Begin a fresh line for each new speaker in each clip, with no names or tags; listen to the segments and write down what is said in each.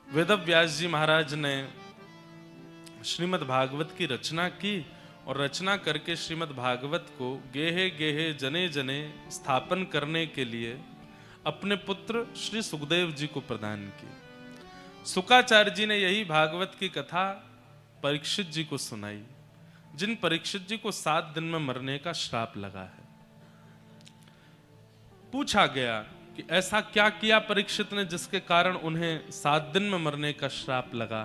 वेदव्यास जी महाराज ने श्रीमद् भागवत की रचना की और रचना करके श्रीमद् भागवत को गेहे गेहे जने जने स्थापन करने के लिए अपने पुत्र श्री सुखदेव जी को प्रदान की। शुकाचार्य जी ने यही भागवत की कथा परीक्षित जी को सुनाई, जिन परीक्षित जी को 7 दिन में मरने का श्राप लगा है। पूछा गया कि ऐसा क्या किया परीक्षित ने जिसके कारण उन्हें 7 दिन में मरने का श्राप लगा।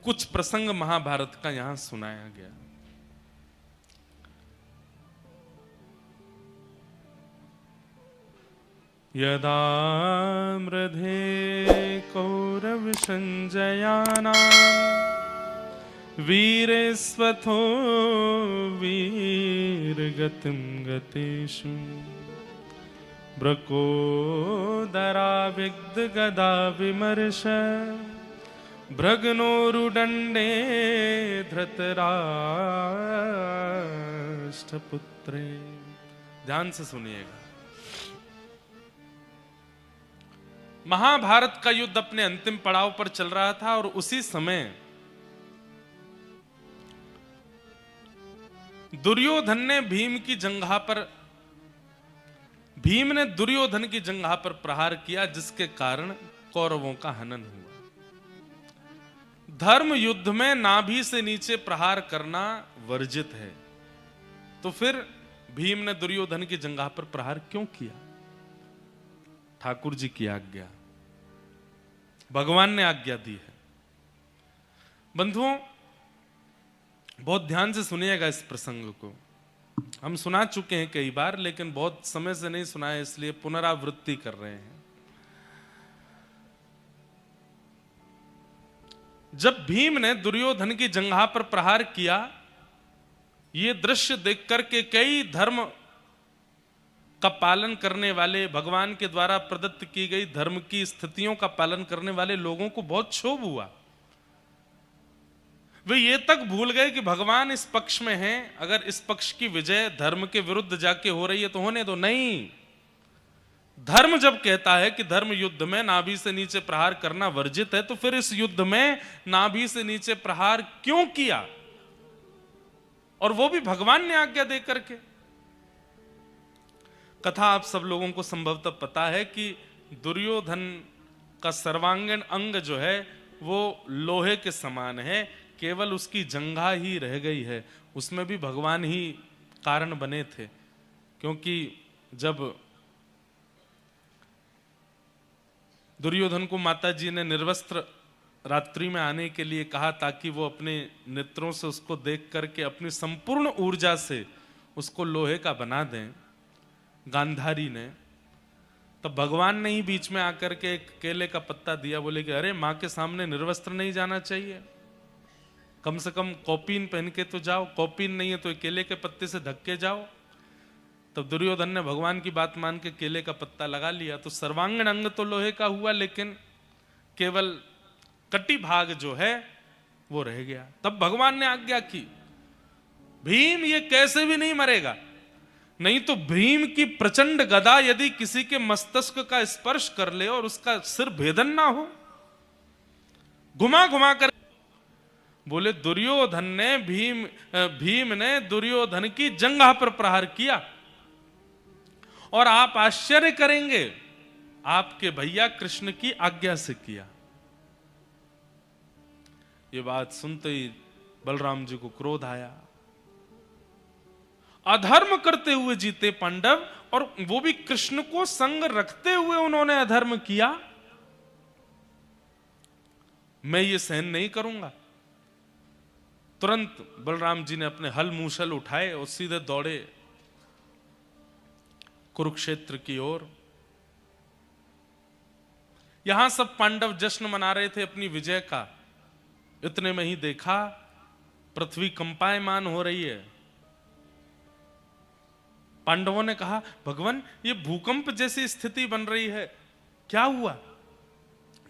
कुछ प्रसंग महाभारत का यहां सुनाया गया। यदा मृधे कौरव संजयानां वीरेस्वथो वीरगतिं गतेषु ब्रकोदरा विद्गदा विमर्श भ्रग्नोरुदण्डे धृतराष्ट्रपुत्रे। ध्यान से सुनिएगा। महाभारत का युद्ध अपने अंतिम पड़ाव पर चल रहा था और उसी समय दुर्योधन ने भीम ने दुर्योधन की जंघा पर प्रहार किया, जिसके कारण कौरवों का हनन हुआ। धर्म युद्ध में नाभि से नीचे प्रहार करना वर्जित है, तो फिर भीम ने दुर्योधन की जंघा पर प्रहार क्यों किया? ठाकुर जी की आज्ञा, भगवान ने आज्ञा दी है। बंधुओं, बहुत ध्यान से सुनिएगा इस प्रसंग को। हम सुना चुके हैं कई बार, लेकिन बहुत समय से नहीं सुना है, इसलिए पुनरावृत्ति कर रहे हैं। जब भीम ने दुर्योधन की जंघा पर प्रहार किया, यह दृश्य देख करके कई धर्म का पालन करने वाले, भगवान के द्वारा प्रदत्त की गई धर्म की स्थितियों का पालन करने वाले लोगों को बहुत क्षोभ हुआ। वे ये तक भूल गए कि भगवान इस पक्ष में हैं, अगर इस पक्ष की विजय धर्म के विरुद्ध जाके हो रही है तो होने दो। नहीं, धर्म जब कहता है कि धर्म युद्ध में नाभि से नीचे प्रहार करना वर्जित है, तो फिर इस युद्ध में नाभि से नीचे प्रहार क्यों किया? और वो भी भगवान ने आज्ञा दे करके। कथा आप सब लोगों को संभवतः पता है कि दुर्योधन का सर्वांगीण अंग जो है वो लोहे के समान है, केवल उसकी जंघा ही रह गई है। उसमें भी भगवान ही कारण बने थे, क्योंकि जब दुर्योधन को माता जी ने निर्वस्त्र रात्रि में आने के लिए कहा ताकि वो अपने नेत्रों से उसको देख करके अपनी संपूर्ण ऊर्जा से उसको लोहे का बना दें, गांधारी ने, तब भगवान ने ही बीच में आकर के एक केले का पत्ता दिया। बोले कि अरे, मां के सामने निर्वस्त्र नहीं जाना चाहिए, कम से कम कौपीन पहन के तो जाओ, कौपीन नहीं है तो केले के पत्ते से ढक के जाओ। तब दुर्योधन ने भगवान की बात मान के केले का पत्ता लगा लिया, तो सर्वांगीण अंग तो लोहे का हुआ, लेकिन केवल कटी भाग जो है वो रह गया। तब भगवान ने आज्ञा की, भीम ये कैसे भी नहीं मरेगा, नहीं तो भीम की प्रचंड गदा यदि किसी के मस्तिष्क का स्पर्श कर ले और उसका सिर भेदन ना हो। घुमा घुमा कर बोले दुर्योधन ने भीम ने दुर्योधन की जंघा पर प्रहार किया, और आप आश्चर्य करेंगे, आपके भैया कृष्ण की आज्ञा से किया। ये बात सुनते ही बलराम जी को क्रोध आया। अधर्म करते हुए जीते पांडव, और वो भी कृष्ण को संग रखते हुए उन्होंने अधर्म किया। मैं ये सहन नहीं करूंगा। तुरंत बलराम जी ने अपने हल मूसल उठाए और सीधे दौड़े कुरुक्षेत्र की ओर। यहां सब पांडव जश्न मना रहे थे अपनी विजय का। इतने में ही देखा पृथ्वी कंपायमान हो रही है। पांडवों ने कहा, भगवान ये भूकंप जैसी स्थिति बन रही है, क्या हुआ?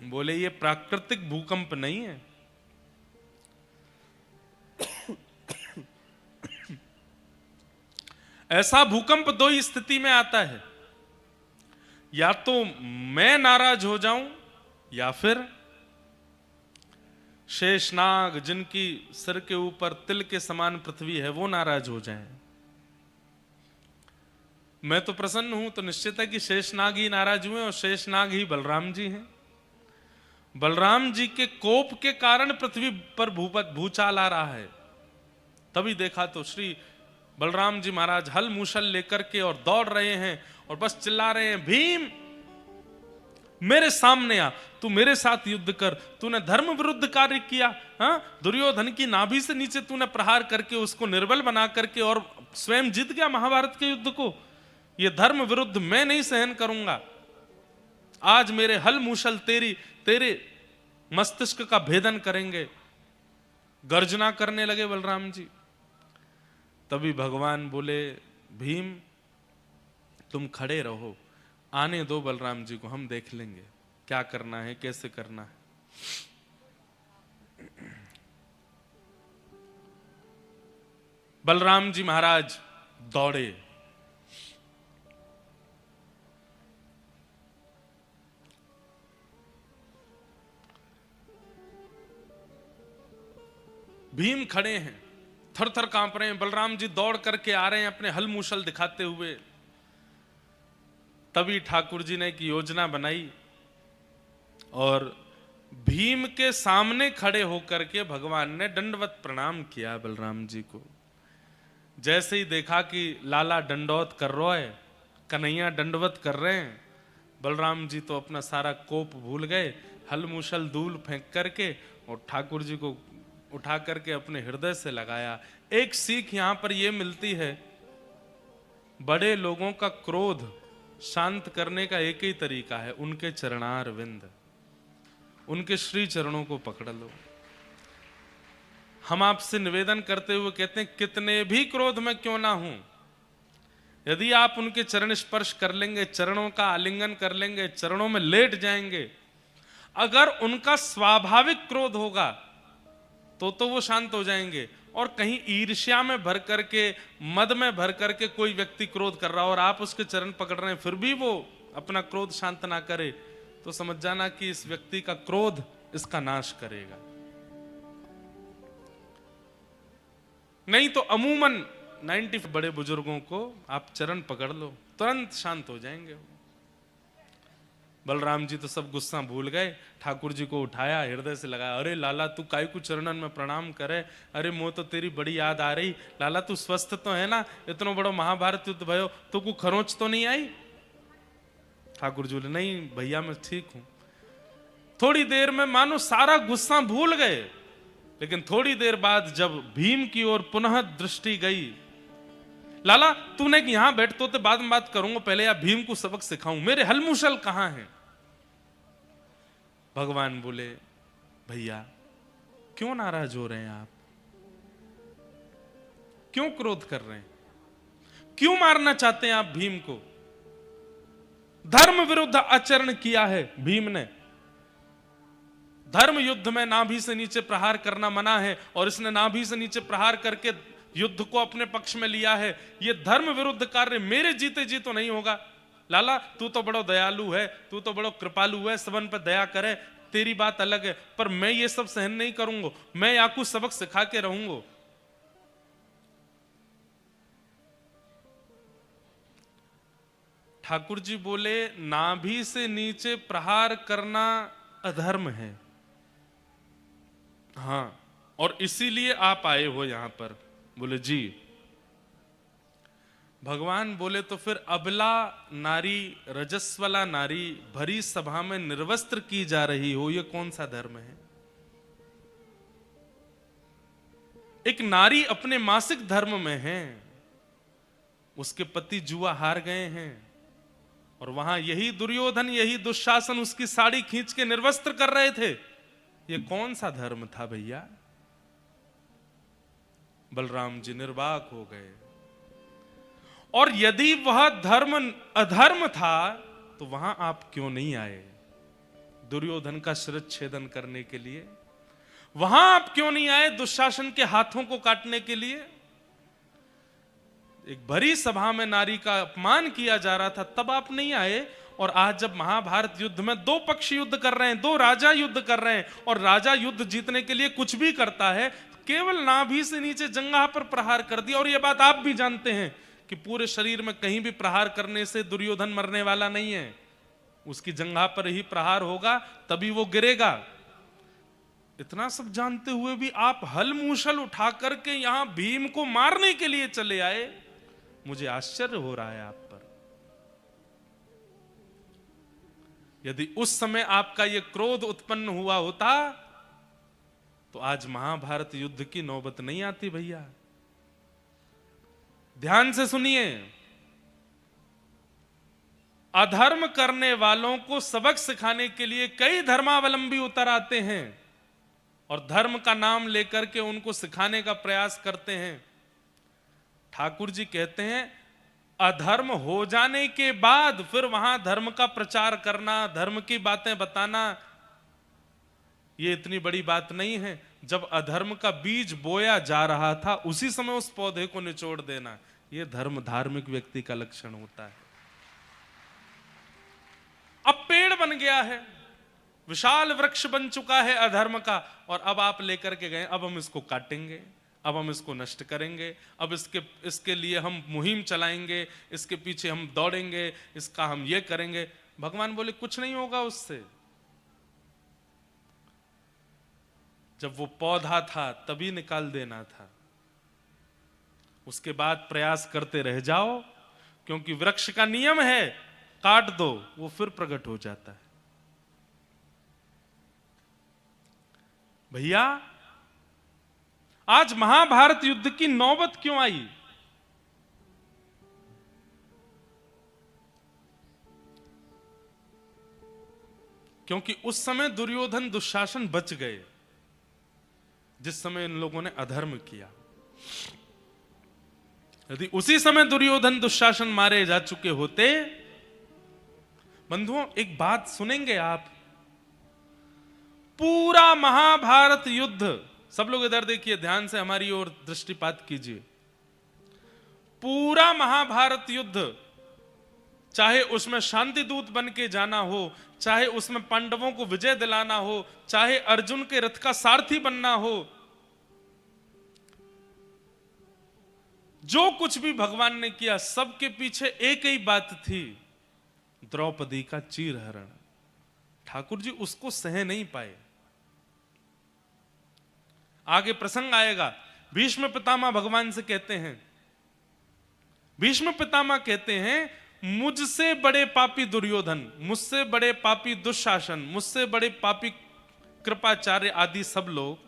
बोले ये प्राकृतिक भूकंप नहीं है, ऐसा भूकंप दो ही स्थिति में आता है, या तो मैं नाराज हो जाऊं या फिर शेषनाग जिनकी सिर के ऊपर तिल के समान पृथ्वी है वो नाराज हो जाए। मैं तो प्रसन्न हूं तो निश्चित है कि शेषनाग ही नाराज हुए और शेषनाग ही बलराम जी हैं। बलराम जी के कोप के कारण पृथ्वी पर भूचाल आ रहा है। तभी देखा तो श्री बलराम जी महाराज हल मूसल लेकर के और दौड़ रहे हैं और बस चिल्ला रहे हैं, भीम मेरे सामने आ, तू मेरे साथ युद्ध कर, तूने धर्म विरुद्ध कार्य किया। हाँ, दुर्योधन की नाभि से नीचे तूने प्रहार करके उसको निर्बल बना करके और स्वयं जीत गया महाभारत के युद्ध को। ये धर्म विरुद्ध मैं नहीं सहन करूंगा। आज मेरे हल मूसल तेरे मस्तिष्क का भेदन करेंगे। गर्जना करने लगे बलराम जी। तभी भगवान बोले, भीम तुम खड़े रहो, आने दो बलराम जी को, हम देख लेंगे क्या करना है, कैसे करना है। बलराम जी महाराज दौड़े। भीम खड़े हैं, थर थर कांप रहे हैं। बलराम जी दौड़ करके आ रहे हैं अपने हल मूसल दिखाते हुए। तभी ठाकुर जी ने एक योजना बनाई और भीम के सामने खड़े होकर के भगवान ने दंडवत प्रणाम किया बलराम जी को। जैसे ही देखा कि लाला दंडौत कर रहा है, कन्हैया दंडवत कर रहे हैं, बलराम जी तो अपना सारा कोप भूल गए। हल मूसल दूल फेंक करके और ठाकुर जी को उठा करके अपने हृदय से लगाया। एक सीख यहां पर यह मिलती है, बड़े लोगों का क्रोध शांत करने का एक ही तरीका है, उनके चरणार विंद, उनके श्री चरणों को पकड़ लो। हम आपसे निवेदन करते हुए कहते हैं, कितने भी क्रोध में क्यों ना हूं, यदि आप उनके चरण स्पर्श कर लेंगे, चरणों का आलिंगन कर लेंगे, चरणों में लेट जाएंगे, अगर उनका स्वाभाविक क्रोध होगा तो वो शांत हो जाएंगे। और कहीं ईर्ष्या में भर करके, मद में भर करके कोई व्यक्ति क्रोध कर रहा हो और आप उसके चरण पकड़ रहे हैं, फिर भी वो अपना क्रोध शांत ना करे, तो समझ जाना कि इस व्यक्ति का क्रोध इसका नाश करेगा। नहीं तो अमूमन 90 बड़े बुजुर्गों को आप चरण पकड़ लो, तुरंत शांत हो जाएंगे। बलराम जी तो सब गुस्सा भूल गए, ठाकुर जी को उठाया, हृदय से लगाया। अरे लाला तू काई को चरणन में प्रणाम करे, अरे मोह तो तेरी बड़ी याद आ रही। लाला तू स्वस्थ तो है ना, इतना बड़ो महाभारत युद्ध भयो तो को खरोंच तो नहीं आई? ठाकुर जी बोले, नहीं भैया मैं ठीक हूं। थोड़ी देर में मानो सारा गुस्सा भूल गए, लेकिन थोड़ी देर बाद जब भीम की ओर पुनः दृष्टि गई, लाला तूने कि यहां बैठ तो बाद में बात करूंगा, पहले या भीम को सबक सिखाऊं, मेरे हलमुशल कहां हैं? भगवान बोले, भैया क्यों नाराज हो रहे हैं आप, क्यों क्रोध कर रहे हैं, क्यों मारना चाहते हैं आप भीम को? धर्म विरुद्ध आचरण किया है भीम ने। धर्म युद्ध में नाभि से नीचे प्रहार करना मना है और इसने नाभि से नीचे प्रहार करके युद्ध को अपने पक्ष में लिया है। यह धर्म विरुद्ध कार्य मेरे जीते जी तो नहीं होगा। लाला तू तो बड़ो दयालु है, तू तो बड़ो कृपालु है, सबन पर दया करे, तेरी बात अलग है, पर मैं ये सब सहन नहीं करूंगा, मैं याकू सबक सिखा के रहूंगा। ठाकुर जी बोले, नाभि से नीचे प्रहार करना अधर्म है। हाँ, और इसीलिए आप आए हो यहां पर। बोले जी। भगवान बोले, तो फिर अबला नारी, रजस्वला नारी भरी सभा में निर्वस्त्र की जा रही हो, यह कौन सा धर्म है? एक नारी अपने मासिक धर्म में है, उसके पति जुआ हार गए हैं और वहां यही दुर्योधन, यही दुशासन उसकी साड़ी खींच के निर्वस्त्र कर रहे थे। यह कौन सा धर्म था भैया? बलराम जी निर्वाक हो गए। और यदि वह धर्म अधर्म था तो वहां आप क्यों नहीं आए दुर्योधन का शिरच्छेदन करने के लिए? वहां आप क्यों नहीं आए दुशासन के हाथों को काटने के लिए? एक भरी सभा में नारी का अपमान किया जा रहा था, तब आप नहीं आए। और आज जब महाभारत युद्ध में दो पक्ष युद्ध कर रहे हैं, दो राजा युद्ध कर रहे हैं, और राजा युद्ध जीतने के लिए कुछ भी करता है, केवल नाभि से नीचे जंघा पर प्रहार कर दिया। और यह बात आप भी जानते हैं कि पूरे शरीर में कहीं भी प्रहार करने से दुर्योधन मरने वाला नहीं है, उसकी जंघा पर ही प्रहार होगा, तभी वो गिरेगा। इतना सब जानते हुए भी आप हल मूसल उठा करके यहां भीम को मारने के लिए चले आए, मुझे आश्चर्य हो रहा है आप पर। यदि उस समय आपका यह क्रोध उत्पन्न हुआ होता तो आज महाभारत युद्ध की नौबत नहीं आती भैया। ध्यान से सुनिए, अधर्म करने वालों को सबक सिखाने के लिए कई धर्मावलंबी उतर आते हैं और धर्म का नाम लेकर के उनको सिखाने का प्रयास करते हैं। ठाकुर जी कहते हैं अधर्म हो जाने के बाद फिर वहां धर्म का प्रचार करना, धर्म की बातें बताना, ये इतनी बड़ी बात नहीं है। जब अधर्म का बीज बोया जा रहा था उसी समय उस पौधे को निचोड़ देना, यह धर्म धार्मिक व्यक्ति का लक्षण होता है। अब पेड़ बन गया है, विशाल वृक्ष बन चुका है अधर्म का, और अब आप लेकर के गए, अब हम इसको काटेंगे, अब हम इसको नष्ट करेंगे, अब इसके लिए हम मुहिम चलाएंगे, इसके पीछे हम दौड़ेंगे, इसका हम ये करेंगे। भगवान बोले कुछ नहीं होगा उससे। जब वो पौधा था तभी निकाल देना था, उसके बाद प्रयास करते रह जाओ, क्योंकि वृक्ष का नियम है काट दो वो फिर प्रकट हो जाता है। भैया आज महाभारत युद्ध की नौबत क्यों आई? क्योंकि उस समय दुर्योधन दुशासन बच गए, जिस समय इन लोगों ने अधर्म किया। यदि उसी समय दुर्योधन दुशासन मारे जा चुके होते, बंधुओं एक बात सुनेंगे आप, पूरा महाभारत युद्ध, सब लोग इधर देखिए, ध्यान से हमारी ओर दृष्टिपात कीजिए, पूरा महाभारत युद्ध, चाहे उसमें शांति दूत बन के जाना हो, चाहे उसमें पांडवों को विजय दिलाना हो, चाहे अर्जुन के रथ का सारथी बनना हो, जो कुछ भी भगवान ने किया सबके पीछे एक ही बात थी, द्रौपदी का चीरहरण। ठाकुर जी उसको सह नहीं पाए। आगे प्रसंग आएगा, भीष्म पितामह भगवान से कहते हैं, भीष्म पितामह कहते हैं मुझसे बड़े पापी दुर्योधन, मुझसे बड़े पापी दुशासन, मुझसे बड़े पापी कृपाचार्य आदि सब लोग,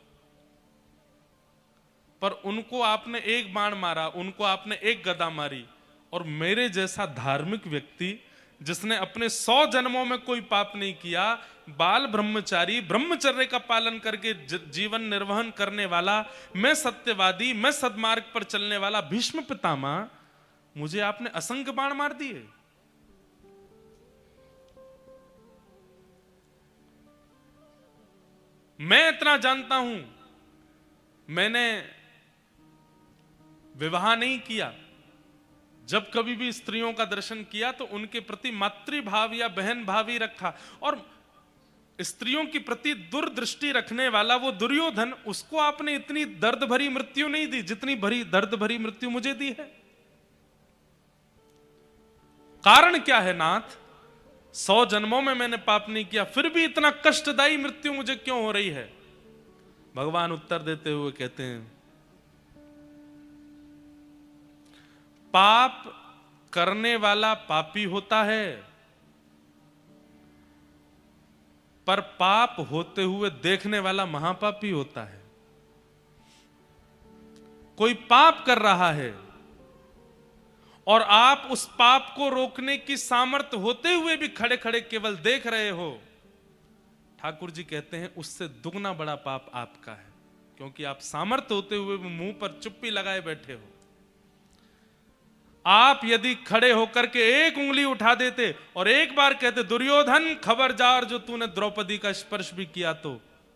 पर उनको आपने एक बाण मारा, उनको आपने एक गदा मारी, और मेरे जैसा धार्मिक व्यक्ति जिसने अपने 100 जन्मों में कोई पाप नहीं किया, बाल ब्रह्मचारी, ब्रह्मचर्य का पालन करके जीवन निर्वहन करने वाला, मैं सत्यवादी, मैं सद्मार्ग पर चलने वाला भीष्म पितामह, मुझे आपने असंख्य बाण मार दिए। मैं इतना जानता हूं, मैंने विवाह नहीं किया, जब कभी भी स्त्रियों का दर्शन किया तो उनके प्रति मातृभाव या बहन भाव ही रखा, और स्त्रियों के प्रति दूरदृष्टि रखने वाला वो दुर्योधन, उसको आपने इतनी दर्द भरी मृत्यु नहीं दी जितनी दर्द भरी मृत्यु मुझे दी है। कारण क्या है नाथ? 100 जन्मों में मैंने पाप नहीं किया, फिर भी इतना कष्टदायी मृत्यु मुझे क्यों हो रही है? भगवान उत्तर देते हुए कहते हैं, पाप करने वाला पापी होता है, पर पाप होते हुए देखने वाला महापापी होता है। कोई पाप कर रहा है और आप उस पाप को रोकने की सामर्थ्य होते हुए भी खड़े खड़े केवल देख रहे हो, ठाकुर जी कहते हैं उससे दुगना बड़ा पाप आपका है, क्योंकि आप सामर्थ्य होते हुए भी मुंह पर चुप्पी लगाए बैठे हो। आप यदि खड़े होकर के एक उंगली उठा देते और एक बार कहते दुर्योधन खबरदार, जो तूने द्रौपदी का स्पर्श भी किया तो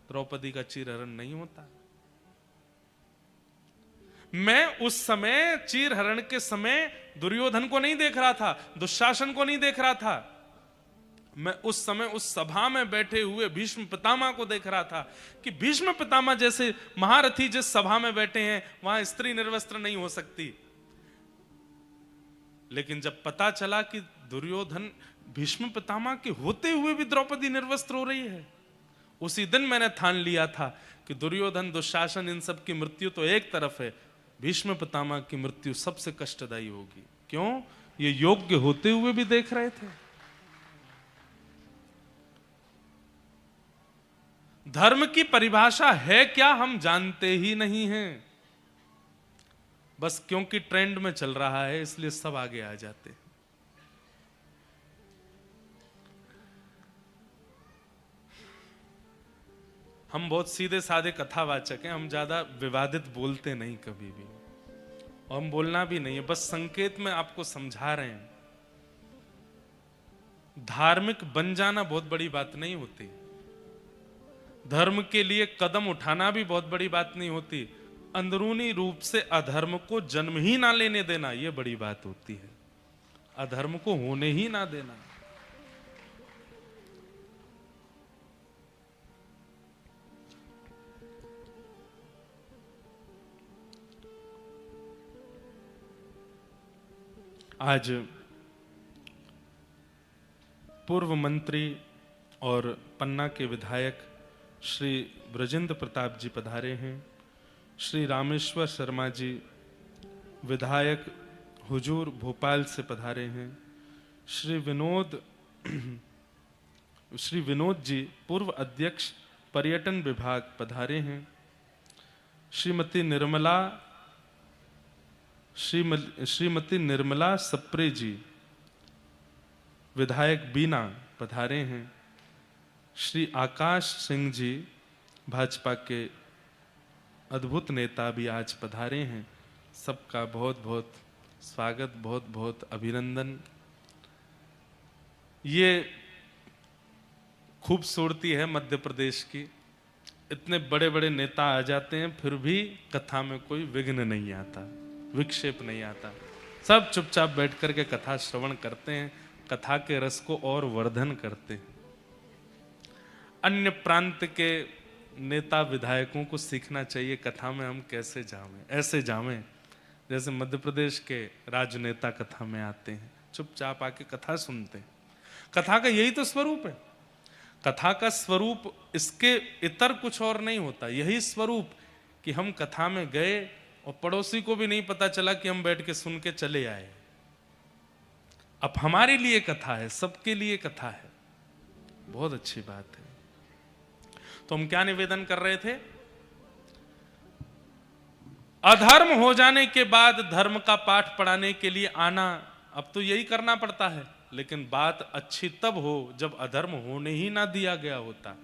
द्रौपदी का चीरहरण नहीं होता। मैं उस समय चीरहरण के समय दुर्योधन को नहीं देख रहा था, दुशासन को नहीं देख रहा था, मैं उस समय उस सभा में बैठे हुए भीष्म पितामह को देख रहा था कि भीष्म पितामह जैसे महारथी जिस सभा में बैठे हैं वहां स्त्री निर्वस्त्र नहीं हो सकती। लेकिन जब पता चला कि दुर्योधन भीष्म पितामह के होते हुए भी द्रौपदी निर्वस्त्र हो रही है, उसी दिन मैंने ठान लिया था कि दुर्योधन, दुशासन, इन सब की मृत्यु तो एक तरफ है, भीष्म पितामह की मृत्यु सबसे कष्टदायी होगी। क्यों? ये योग्य होते हुए भी देख रहे थे। धर्म की परिभाषा है क्या हम जानते ही नहीं हैं। बस क्योंकि ट्रेंड में चल रहा है इसलिए सब आगे आ जाते हैं। हम बहुत सीधे साधे कथावाचक हैं, हम ज्यादा विवादित बोलते नहीं कभी भी, और हम बोलना भी नहीं है, बस संकेत में आपको समझा रहे हैं। धार्मिक बन जाना बहुत बड़ी बात नहीं होती, धर्म के लिए कदम उठाना भी बहुत बड़ी बात नहीं होती, अंदरूनी रूप से अधर्म को जन्म ही ना लेने देना यह बड़ी बात होती है, अधर्म को होने ही ना देना। आज पूर्व मंत्री और पन्ना के विधायक श्री ब्रजेंद्र प्रताप जी पधारे हैं। श्री रामेश्वर शर्मा जी विधायक हुजूर भोपाल से पधारे हैं। श्री विनोद जी पूर्व अध्यक्ष पर्यटन विभाग पधारे हैं। श्रीमती निर्मला सप्रे जी विधायक बीना पधारे हैं। श्री आकाश सिंह जी भाजपा के अद्भुत नेता भी आज पधारे हैं। सबका बहुत बहुत स्वागत, बहुत बहुत अभिनंदन। ये खूबसूरती है मध्य प्रदेश की, इतने बड़े बड़े नेता आ जाते हैं फिर भी कथा में कोई विघ्न नहीं आता, विक्षेप नहीं आता, सब चुपचाप बैठ करके कथा श्रवण करते हैं, कथा के रस को और वर्धन करते हैं। अन्य प्रांत के नेता विधायकों को सीखना चाहिए कथा में हम कैसे जावें, ऐसे जावें जैसे मध्य प्रदेश के राजनेता कथा में आते हैं, चुपचाप आके कथा सुनते हैं। कथा का यही तो स्वरूप है, कथा का स्वरूप इसके इतर कुछ और नहीं होता। यही स्वरूप कि हम कथा में गए और पड़ोसी को भी नहीं पता चला कि हम बैठ के सुन के चले आए। अब हमारे लिए कथा है, सबके लिए कथा है, बहुत अच्छी बात है। तो हम क्या निवेदन कर रहे थे? अधर्म हो जाने के बाद धर्म का पाठ पढ़ाने के लिए आना, अब तो यही करना पड़ता है। लेकिन बात अच्छी तब हो जब अधर्म होने ही ना दिया गया होता।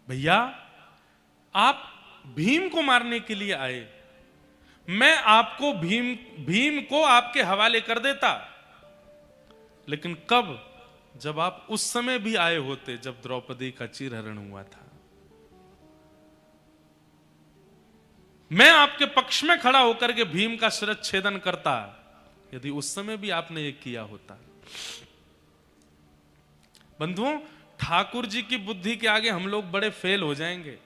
भैया आप भीम को मारने के लिए आए, मैं आपको भीम को आपके हवाले कर देता, लेकिन कब? जब आप उस समय भी आए होते जब द्रौपदी का चीरहरण हुआ था। मैं आपके पक्ष में खड़ा होकर के भीम का शिरच्छेदन करता यदि उस समय भी आपने ये किया होता। बंधुओं, ठाकुर जी की बुद्धि के आगे हम लोग बड़े फेल हो जाएंगे।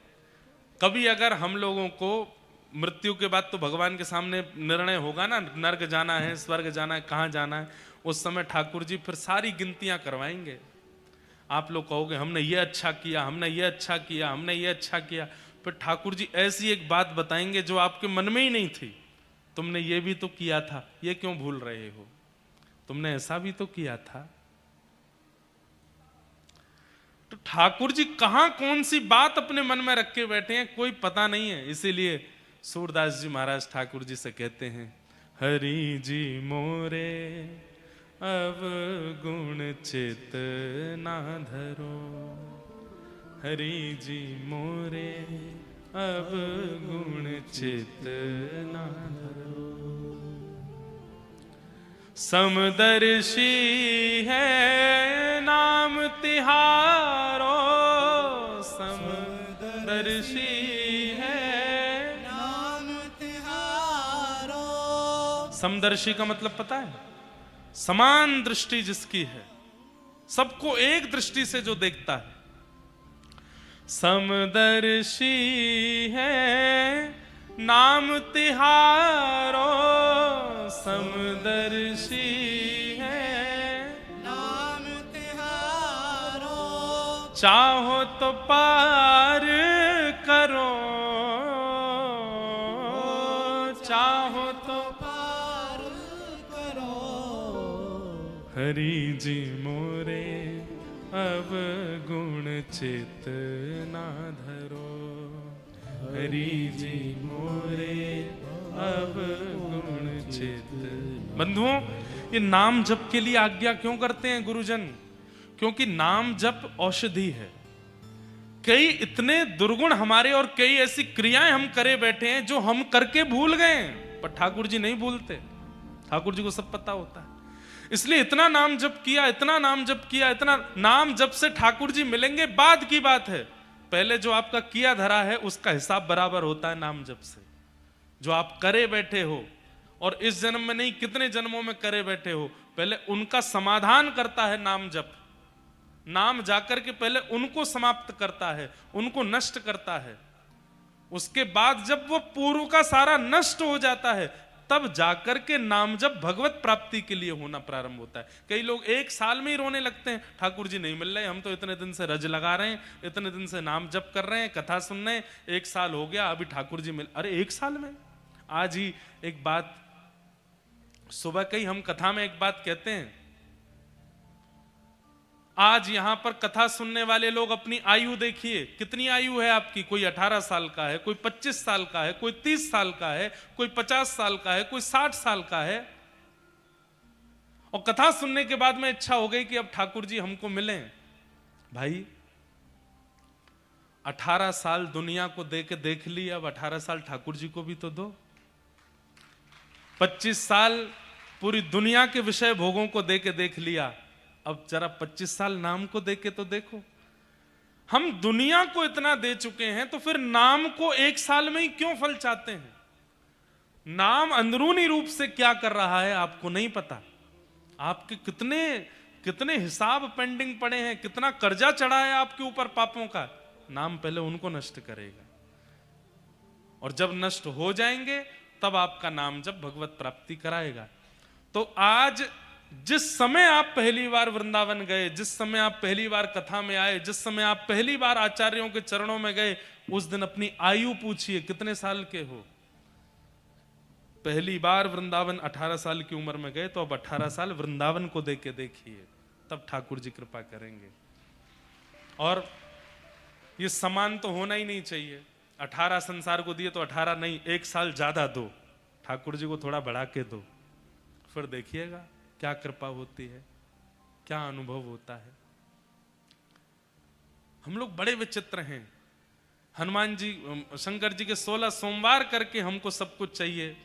कभी अगर हम लोगों को मृत्यु के बाद तो भगवान के सामने निर्णय होगा ना, नर्क जाना है, स्वर्ग जाना है, कहां जाना है, उस समय ठाकुर जी फिर सारी गिनतियां करवाएंगे। आप लोग कहोगे हमने ये अच्छा किया, हमने ये अच्छा किया, हमने ये अच्छा किया, फिर ठाकुर जी ऐसी एक बात बताएंगे जो आपके मन में ही नहीं थी। तुमने ये भी तो किया था, ये क्यों भूल रहे हो? तुमने ऐसा भी तो किया था। तो ठाकुर जी कहां कौन सी बात अपने मन में रख के बैठे हैं कोई पता नहीं है। इसीलिए सूरदास जी महाराज ठाकुर जी से कहते हैं, हरि जी मोरे अब गुण चित ना धरो, हरि जी मोरे अब गुण चित ना धरो। समदर्शी है नाम तिहारो, समदर्शी है नाम समदर्शी का मतलब पता है? समान दृष्टि जिसकी है, सबको एक दृष्टि से जो देखता है। समदर्शी है नाम तिहारो, समदर्शी है
नाम तिहारो,
चाहो तो पार करो, चाहो तो
पार करो।
हरि जी मोरे अब गुण चित ना धरो, हरि जी मोरे अब गुण चित। बंधुओं, ये नाम जप के लिए आज्ञा क्यों करते हैं गुरुजन? क्योंकि नाम जप औषधि है। कई इतने दुर्गुण हमारे और कई ऐसी क्रियाएं हम करे बैठे हैं जो हम करके भूल गए हैं, पर ठाकुर जी नहीं भूलते। ठाकुर जी को सब पता होता है। इसलिए इतना नाम जप किया, इतना नाम जप किया, इतना नाम जप से ठाकुर जी मिलेंगे बाद की बात है। पहले जो आपका किया धरा है उसका हिसाब बराबर होता है नाम जप से। जो आप करे बैठे हो और इस जन्म में नहीं कितने जन्मों में करे बैठे हो, पहले उनका समाधान करता है नाम जप। नाम जाकर के पहले उनको समाप्त करता है, उनको नष्ट करता है। उसके बाद जब वो पूर्व का सारा नष्ट हो जाता है, तब जाकर के नाम जप भगवत प्राप्ति के लिए होना प्रारंभ होता है। कई लोग एक साल में ही रोने लगते हैं, ठाकुर जी नहीं मिल रहे, हम तो इतने दिन से रज लगा रहे हैं, इतने दिन से नाम जप कर रहे हैं, कथा सुन रहे हैं, एक साल हो गया, अभी ठाकुर जी मिल। अरे एक साल में? आज ही एक बात सुबह कही, हम कथा में एक बात कहते हैं। आज यहां पर कथा सुनने वाले लोग अपनी आयु देखिए, कितनी आयु है आपकी? कोई 18 साल का है, कोई 25 साल का है, कोई 30 साल का है, कोई 50 साल का है, कोई 60 साल का है। और कथा सुनने के बाद में इच्छा हो गई कि अब ठाकुर जी हमको मिलें। भाई 18 साल दुनिया को दे के देख ली, अब 18 साल ठाकुर जी को भी तो दो। 25 साल पूरी दुनिया के विषय भोगों को दे के देख लिया, अब जरा 25 साल नाम को देके तो देखो। हम दुनिया को इतना दे चुके हैं, तो फिर नाम को एक साल में ही क्यों फल चाहते हैं? नाम अंदरूनी रूप से क्या कर रहा है आपको नहीं पता। आपके कितने कितने हिसाब पेंडिंग पड़े हैं, कितना कर्जा चढ़ा है आपके ऊपर पापों का। नाम पहले उनको नष्ट करेगा, और जब नष्ट हो जाएंगे तब आपका नाम जब भगवत प्राप्ति कराएगा। तो आज जिस समय आप पहली बार वृंदावन गए, जिस समय आप पहली बार कथा में आए, जिस समय आप पहली बार आचार्यों के चरणों में गए, उस दिन अपनी आयु पूछिए कितने साल के हो। पहली बार वृंदावन 18 साल की उम्र में गए, तो अब 18 साल वृंदावन को देख के देखिए, तब ठाकुर जी कृपा करेंगे। और ये समान तो होना ही नहीं चाहिए। 18 संसार को दिए तो 18 नहीं, 1 साल ज्यादा दो, ठाकुर जी को थोड़ा बढ़ा के दो, फिर देखिएगा क्या कृपा होती है, क्या अनुभव होता है। हम लोग बड़े विचित्र हैं। हनुमान जी, शंकर जी के 16 सोमवार करके हमको सब कुछ चाहिए,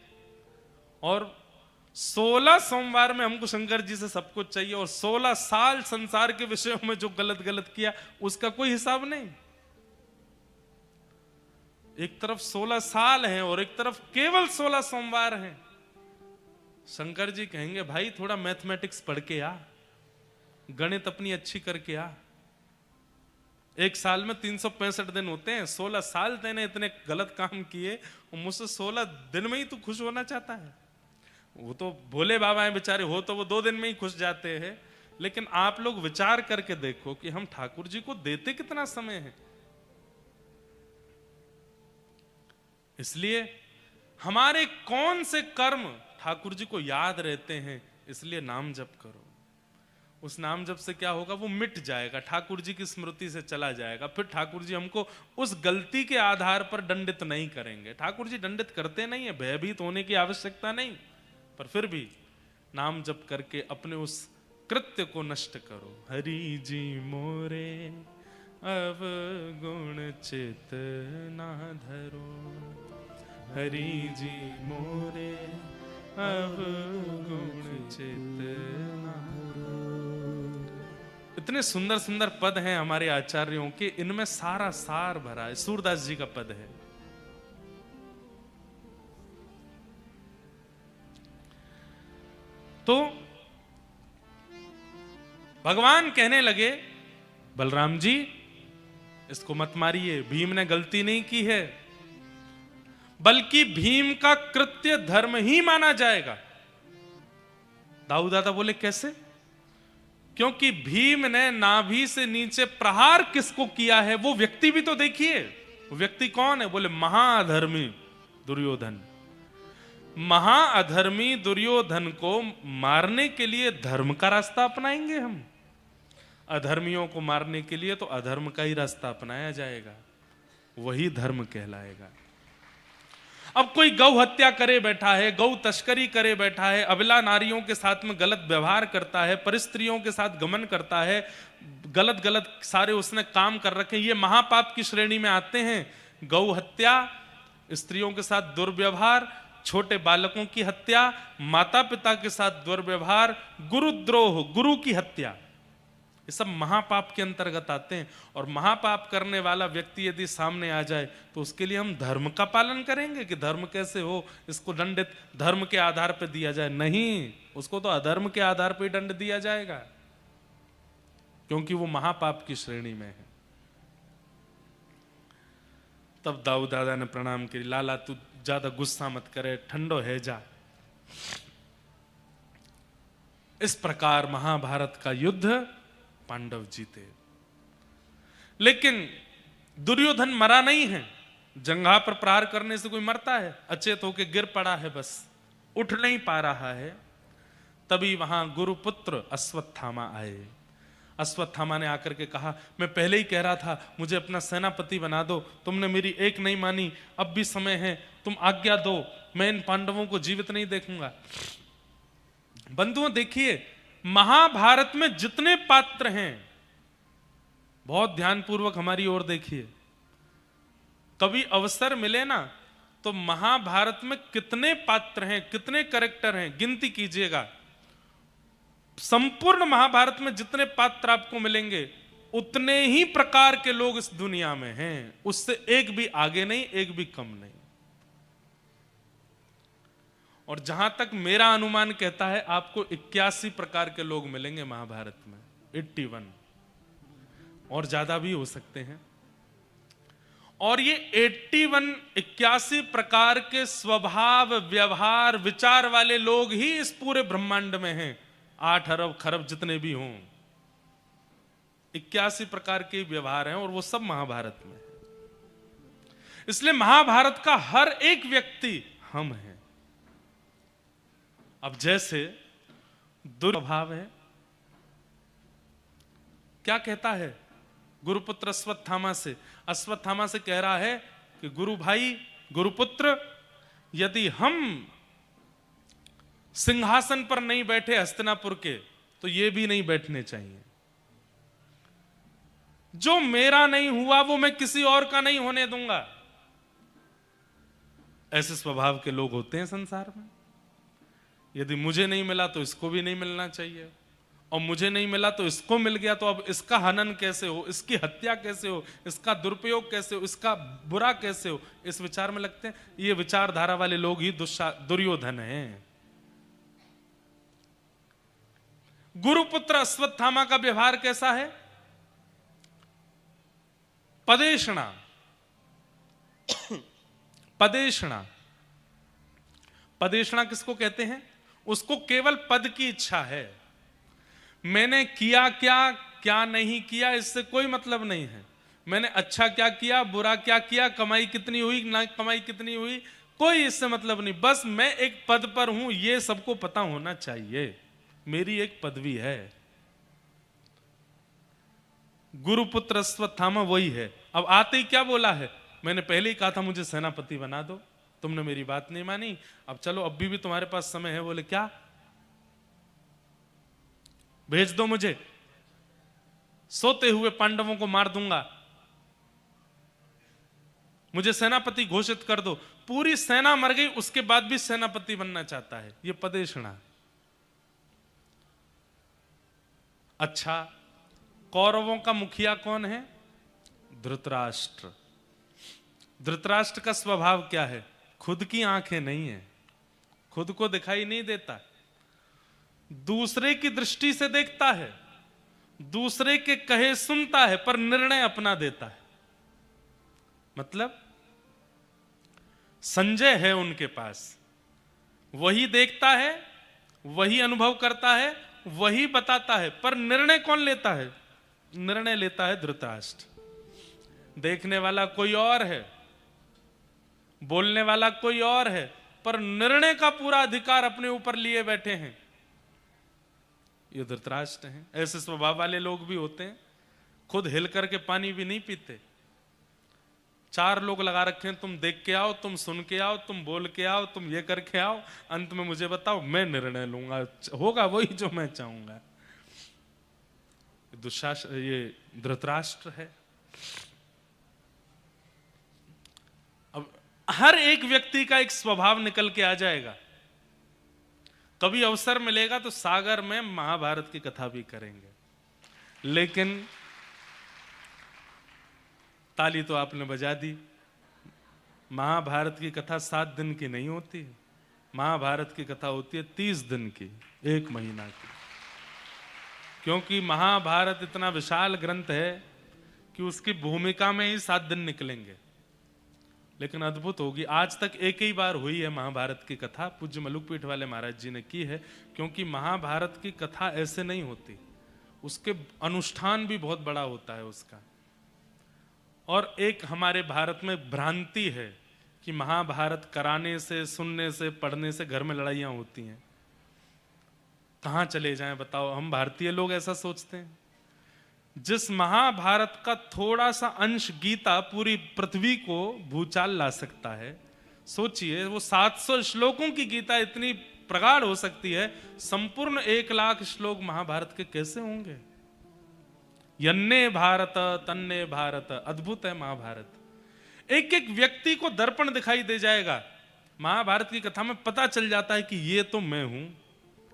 और 16 सोमवार में हमको शंकर जी से सब कुछ चाहिए, और 16 साल संसार के विषयों में जो गलत गलत किया उसका कोई हिसाब नहीं। एक तरफ 16 साल हैं और एक तरफ केवल 16 सोमवार हैं। शंकर जी कहेंगे भाई थोड़ा मैथमेटिक्स पढ़ के आ, गणित अपनी अच्छी करके आ। एक साल में 365 दिन होते हैं, 16 साल तेने इतने गलत काम किए, और मुझसे 16 दिन में ही तू खुश होना चाहता है। वो तो भोले बाबा हैं बेचारे, हो तो वो 2 दिन में ही खुश जाते हैं। लेकिन आप लोग विचार करके देखो कि हम ठाकुर जी को देते कितना समय है। इसलिए हमारे कौन से कर्म ठाकुर जी को याद रहते हैं, इसलिए नाम जप करो। उस नाम जप से क्या होगा, वो मिट जाएगा, ठाकुर जी की स्मृति से चला जाएगा। फिर ठाकुर जी हमको उस गलती के आधार पर दंडित नहीं करेंगे। ठाकुर जी दंडित करते नहीं है, भयभीत होने की आवश्यकता नहीं, पर फिर भी नाम जप करके अपने उस कृत्य को नष्ट करो। हरि जी मोरे अब गुण चित ना धरो, हरि जी मोरे अब गुण चित ना धरो। इतने सुंदर सुंदर पद हैं हमारे आचार्यों के, इनमें सारा सार भरा है। सूरदास जी का पद है, तो भगवान कहने लगे, बलराम जी इसको मत मारिए, भीम ने गलती नहीं की है, बल्कि भीम का कृत्य धर्म ही माना जाएगा। दाऊ दादा बोले कैसे? क्योंकि भीम ने नाभि से नीचे प्रहार किसको किया है वो व्यक्ति भी तो देखिए। वो व्यक्ति कौन है? बोले महाअधर्मी दुर्योधन। महाअधर्मी दुर्योधन को मारने के लिए धर्म का रास्ता अपनाएंगे हम? अधर्मियों को मारने के लिए तो अधर्म का ही रास्ता अपनाया जाएगा, वही धर्म कहलाएगा। अब कोई गौ हत्या करे बैठा है, गौ तस्करी करे बैठा है, अबला नारियों के साथ में गलत व्यवहार करता है, परिस्त्रियों के साथ गमन करता है, गलत गलत सारे उसने काम कर रखे, ये महापाप की श्रेणी में आते हैं। गौ हत्या, स्त्रियों के साथ दुर्व्यवहार, छोटे बालकों की हत्या, माता पिता के साथ दुर्व्यवहार, गुरुद्रोह, गुरु की हत्या, ये सब महापाप के अंतर्गत आते हैं। और महापाप करने वाला व्यक्ति यदि सामने आ जाए तो उसके लिए हम धर्म का पालन करेंगे कि धर्म कैसे हो, इसको दंडित धर्म के आधार पर दिया जाए? नहीं, उसको तो अधर्म के आधार पर ही दंड दिया जाएगा, क्योंकि वो महापाप की श्रेणी में है। तब दाऊ दादा ने प्रणाम किया, लाला तू ज्यादा गुस्सा मत करे, ठंडो है जा। इस प्रकार महाभारत का युद्ध पांडव जीते। लेकिन दुर्योधन मरा नहीं है। जंघा पर प्रहार करने से कोई मरता है? अचेत होकर गिर पड़ा है, बस उठ नहीं पा रहा है। तभी वहां गुरुपुत्र अश्वत्थामा आए। अश्वत्थामा ने आकर के कहा, मैं पहले ही कह रहा था मुझे अपना सेनापति बना दो, तुमने मेरी एक नहीं मानी, अब भी समय है, तुम आज्ञा दो, मैं इन पांडवों को जीवित नहीं देखूंगा। बंधुओं देखिए, महाभारत में जितने पात्र हैं, बहुत ध्यानपूर्वक हमारी ओर देखिए, कभी अवसर मिले ना तो महाभारत में कितने पात्र हैं, कितने कैरेक्टर हैं, गिनती कीजिएगा। संपूर्ण महाभारत में जितने पात्र आपको मिलेंगे उतने ही प्रकार के लोग इस दुनिया में हैं, उससे एक भी आगे नहीं, एक भी कम नहीं। और जहां तक मेरा अनुमान कहता है, आपको 81 प्रकार के लोग मिलेंगे महाभारत में, 81, और ज्यादा भी हो सकते हैं। और ये 81 प्रकार के स्वभाव, व्यवहार, विचार वाले लोग ही इस पूरे ब्रह्मांड में हैं। 8 अरब खरब जितने भी हों, 81 प्रकार के व्यवहार हैं, और वो सब महाभारत में है। इसलिए महाभारत का हर एक व्यक्ति हम हैं। अब जैसे दुर्भाव है, क्या कहता है गुरुपुत्र अश्वत्थामा से? अश्वत्थामा से कह रहा है कि गुरु भाई, गुरुपुत्र, यदि हम सिंहासन पर नहीं बैठे हस्तिनापुर के, तो ये भी नहीं बैठने चाहिए। जो मेरा नहीं हुआ वो मैं किसी और का नहीं होने दूंगा। ऐसे स्वभाव के लोग होते हैं संसार में। यदि मुझे नहीं मिला तो इसको भी नहीं मिलना चाहिए, और मुझे नहीं मिला तो इसको मिल गया, तो अब इसका हनन कैसे हो, इसकी हत्या कैसे हो, इसका दुरुपयोग कैसे हो, इसका बुरा कैसे हो, इस विचार में लगते हैं। ये विचारधारा वाले लोग ही दुर्योधन हैं। गुरुपुत्र अश्वत्थामा का व्यवहार कैसा है? पदेशणा। पदेशणा, पदेशणा किसको कहते हैं? उसको केवल पद की इच्छा है। मैंने किया क्या, क्या नहीं किया, इससे कोई मतलब नहीं है। मैंने अच्छा क्या किया, बुरा क्या किया, कमाई कितनी हुई, ना कमाई कितनी हुई, कोई इससे मतलब नहीं। बस मैं एक पद पर हूं, ये सबको पता होना चाहिए, मेरी एक पदवी है। गुरुपुत्र अश्वत्थामा वही है। अब आते ही क्या बोला है? मैंने पहले ही कहा था मुझे सेनापति बना दो, तुमने मेरी बात नहीं मानी, अब चलो अभी भी तुम्हारे पास समय है। बोले क्या? भेज दो मुझे, सोते हुए पांडवों को मार दूंगा, मुझे सेनापति घोषित कर दो। पूरी सेना मर गई, उसके बाद भी सेनापति बनना चाहता है। यह पदेशणा। अच्छा, कौरवों का मुखिया कौन है? धृतराष्ट्र। धृतराष्ट्र का स्वभाव क्या है? खुद की आंखें नहीं है, खुद को दिखाई नहीं देता। दूसरे की दृष्टि से देखता है, दूसरे के कहे सुनता है, पर निर्णय अपना देता है। मतलब संजय है उनके पास, वही देखता है, वही अनुभव करता है, वही बताता है, पर निर्णय कौन लेता है? निर्णय लेता है धृतराष्ट्र। देखने वाला कोई और है, बोलने वाला कोई और है, पर निर्णय का पूरा अधिकार अपने ऊपर लिए बैठे हैं ये धृतराष्ट्र हैं। ऐसे स्वभाव वाले लोग भी होते हैं, खुद हिल करके पानी भी नहीं पीते। 4 लोग लगा रखे हैं, तुम देख के आओ, तुम सुन के आओ, तुम बोल के आओ, तुम ये करके आओ, अंत में मुझे बताओ, मैं निर्णय लूंगा, होगा वही जो मैं चाहूंगा। दुशासन, ये धृतराष्ट्र है। अब हर एक व्यक्ति का एक स्वभाव निकल के आ जाएगा। कभी अवसर मिलेगा तो सागर में महाभारत की कथा भी करेंगे, लेकिन ताली तो आपने बजा दी। महाभारत की कथा 7 दिन की नहीं होती, महाभारत की कथा होती है 30 दिन की, 1 महीना की। क्योंकि महाभारत इतना विशाल ग्रंथ है कि उसकी भूमिका में ही 7 दिन निकलेंगे। लेकिन अद्भुत होगी, आज तक एक ही बार हुई है महाभारत की कथा, पूज्य मलुकपीठ वाले महाराज जी ने की है। क्योंकि महाभारत की कथा ऐसे नहीं होती, उसके अनुष्ठान भी बहुत बड़ा होता है उसका। और एक हमारे भारत में भ्रांति है कि महाभारत कराने से, सुनने से, पढ़ने से घर में लड़ाइयां होती हैं। कहां चले जाएं बताओ, हम भारतीय लोग ऐसा सोचते हैं। जिस महाभारत का थोड़ा सा अंश गीता पूरी पृथ्वी को भूचाल ला सकता है, सोचिए वो 700 श्लोकों की गीता इतनी प्रगाढ़ हो सकती है, संपूर्ण 1 लाख श्लोक महाभारत के कैसे होंगे? यन्ने भारत तन्ने भारत, अद्भुत है महाभारत। एक एक व्यक्ति को दर्पण दिखाई दे जाएगा। महाभारत की कथा में पता चल जाता है कि ये तो मैं हूं,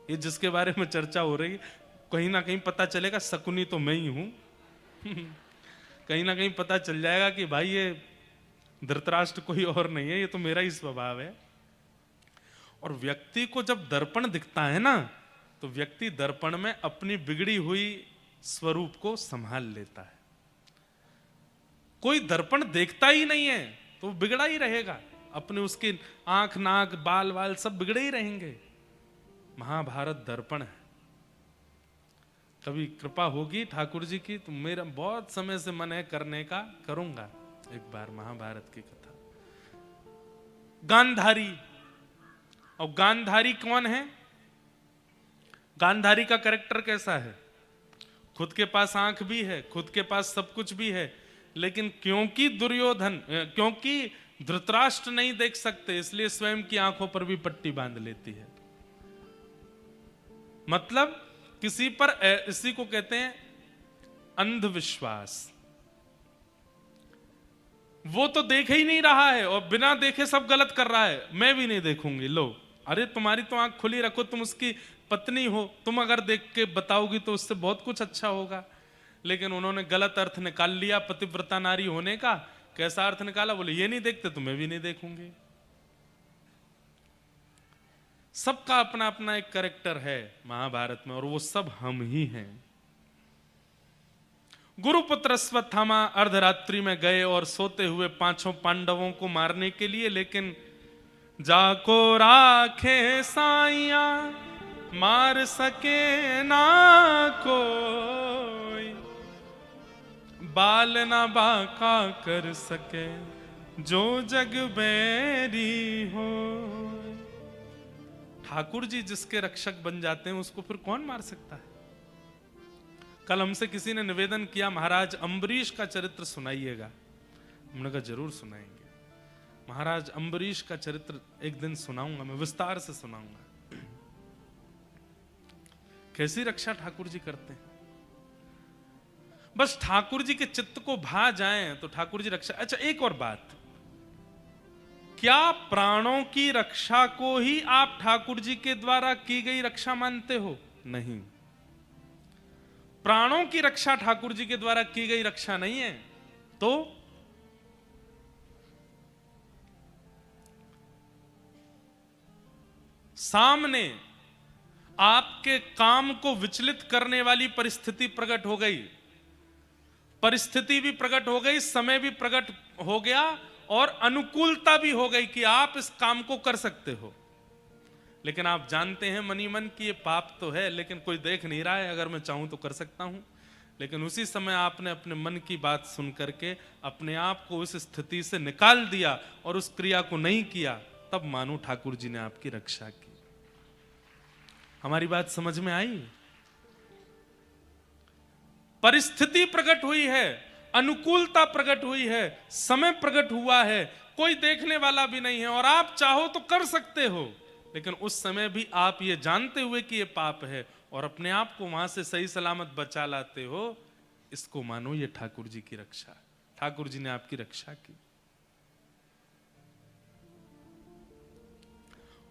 ये जिसके बारे में चर्चा हो रही है, कहीं ना कहीं पता चलेगा शकुनी तो मैं ही हूं। कहीं ना कहीं पता चल जाएगा कि भाई ये धृतराष्ट्र कोई और नहीं है, ये तो मेरा ही स्वभाव है। और व्यक्ति को जब दर्पण दिखता है ना, तो व्यक्ति दर्पण में अपनी बिगड़ी हुई स्वरूप को संभाल लेता है। कोई दर्पण देखता ही नहीं है तो बिगड़ा ही रहेगा, अपने उसकी आंख, नाक, बाल वाल सब बिगड़े ही रहेंगे। महाभारत दर्पण है। कभी कृपा होगी ठाकुर जी की तो मेरा बहुत समय से मन है करने का, करूंगा एक बार महाभारत की कथा। गांधारी, और गांधारी कौन है? गांधारी का कैरेक्टर कैसा है? खुद के पास आंख भी है, खुद के पास सब कुछ भी है, लेकिन क्योंकि क्योंकि धृतराष्ट्र नहीं देख सकते, इसलिए स्वयं की आंखों पर भी पट्टी बांध लेती है। मतलब किसी पर, इसी को कहते हैं अंधविश्वास। वो तो देख ही नहीं रहा है और बिना देखे सब गलत कर रहा है, मैं भी नहीं देखूंगी। लो, अरे तुम्हारी तो आंख खुली रखो, तुम उसकी पत्नी हो, तुम अगर देख के बताओगी तो उससे बहुत कुछ अच्छा होगा। लेकिन उन्होंने गलत अर्थ निकाल लिया पतिव्रता नारी होने का। कैसा अर्थ निकाला? बोले ये नहीं देखते तो मैं भी नहीं देखूंगी। सबका अपना अपना एक कैरेक्टर है महाभारत में, और वो सब हम ही हैं। गुरुपुत्र अश्वत्थामा अर्धरात्रि में गए और सोते हुए 5 पांडवों को मारने के लिए, लेकिन जाको राखे साइया मार सके ना कोई, बाल ना बाका कर सके जो जग बैरी हो। ठाकुर जी जिसके रक्षक बन जाते हैं उसको फिर कौन मार सकता है? कल हमसे किसी ने निवेदन किया, महाराज अम्बरीश का चरित्र सुनाइएगा। हमने कहा जरूर सुनाएंगे। महाराज अम्बरीश का चरित्र एक दिन सुनाऊंगा, मैं विस्तार से सुनाऊंगा। कैसी रक्षा ठाकुर जी करते हैं। बस ठाकुर जी के चित्त को भा जाएं तो ठाकुर जी रक्षा। अच्छा, एक और बात, क्या प्राणों की रक्षा को ही आप ठाकुर जी के द्वारा की गई रक्षा मानते हो? नहीं, प्राणों की रक्षा ठाकुर जी के द्वारा की गई रक्षा नहीं है। तो सामने आपके काम को विचलित करने वाली परिस्थिति प्रकट हो गई, परिस्थिति भी प्रकट हो गई, समय भी प्रकट हो गया और अनुकूलता भी हो गई कि आप इस काम को कर सकते हो। लेकिन आप जानते हैं मनी मन कि ये पाप तो है, लेकिन कोई देख नहीं रहा है, अगर मैं चाहूं तो कर सकता हूं। लेकिन उसी समय आपने अपने मन की बात सुन करके अपने आप को उस स्थिति से निकाल दिया और उस क्रिया को नहीं किया, तब मानो ठाकुर जी ने आपकी रक्षा की। हमारी बात समझ में आई? परिस्थिति प्रकट हुई है, अनुकूलता प्रकट हुई है, समय प्रकट हुआ है, कोई देखने वाला भी नहीं है और आप चाहो तो कर सकते हो। लेकिन उस समय भी आप ये जानते हुए कि ये पाप है और अपने आप को वहां से सही सलामत बचा लाते हो, इसको मानो ये ठाकुर जी की रक्षा। ठाकुर जी ने आपकी रक्षा की।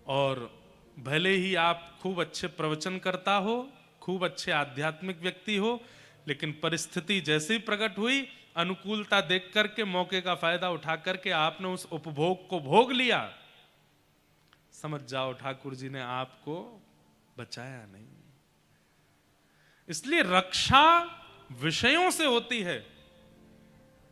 और भले ही आप खूब अच्छे प्रवचन करता हो, खूब अच्छे आध्यात्मिक व्यक्ति हो, लेकिन परिस्थिति जैसे ही प्रकट हुई, अनुकूलता देख करके, मौके का फायदा उठा करके आपने उस उपभोग को भोग लिया, समझ जाओ ठाकुर जी ने आपको बचाया नहीं। इसलिए रक्षा विषयों से होती है।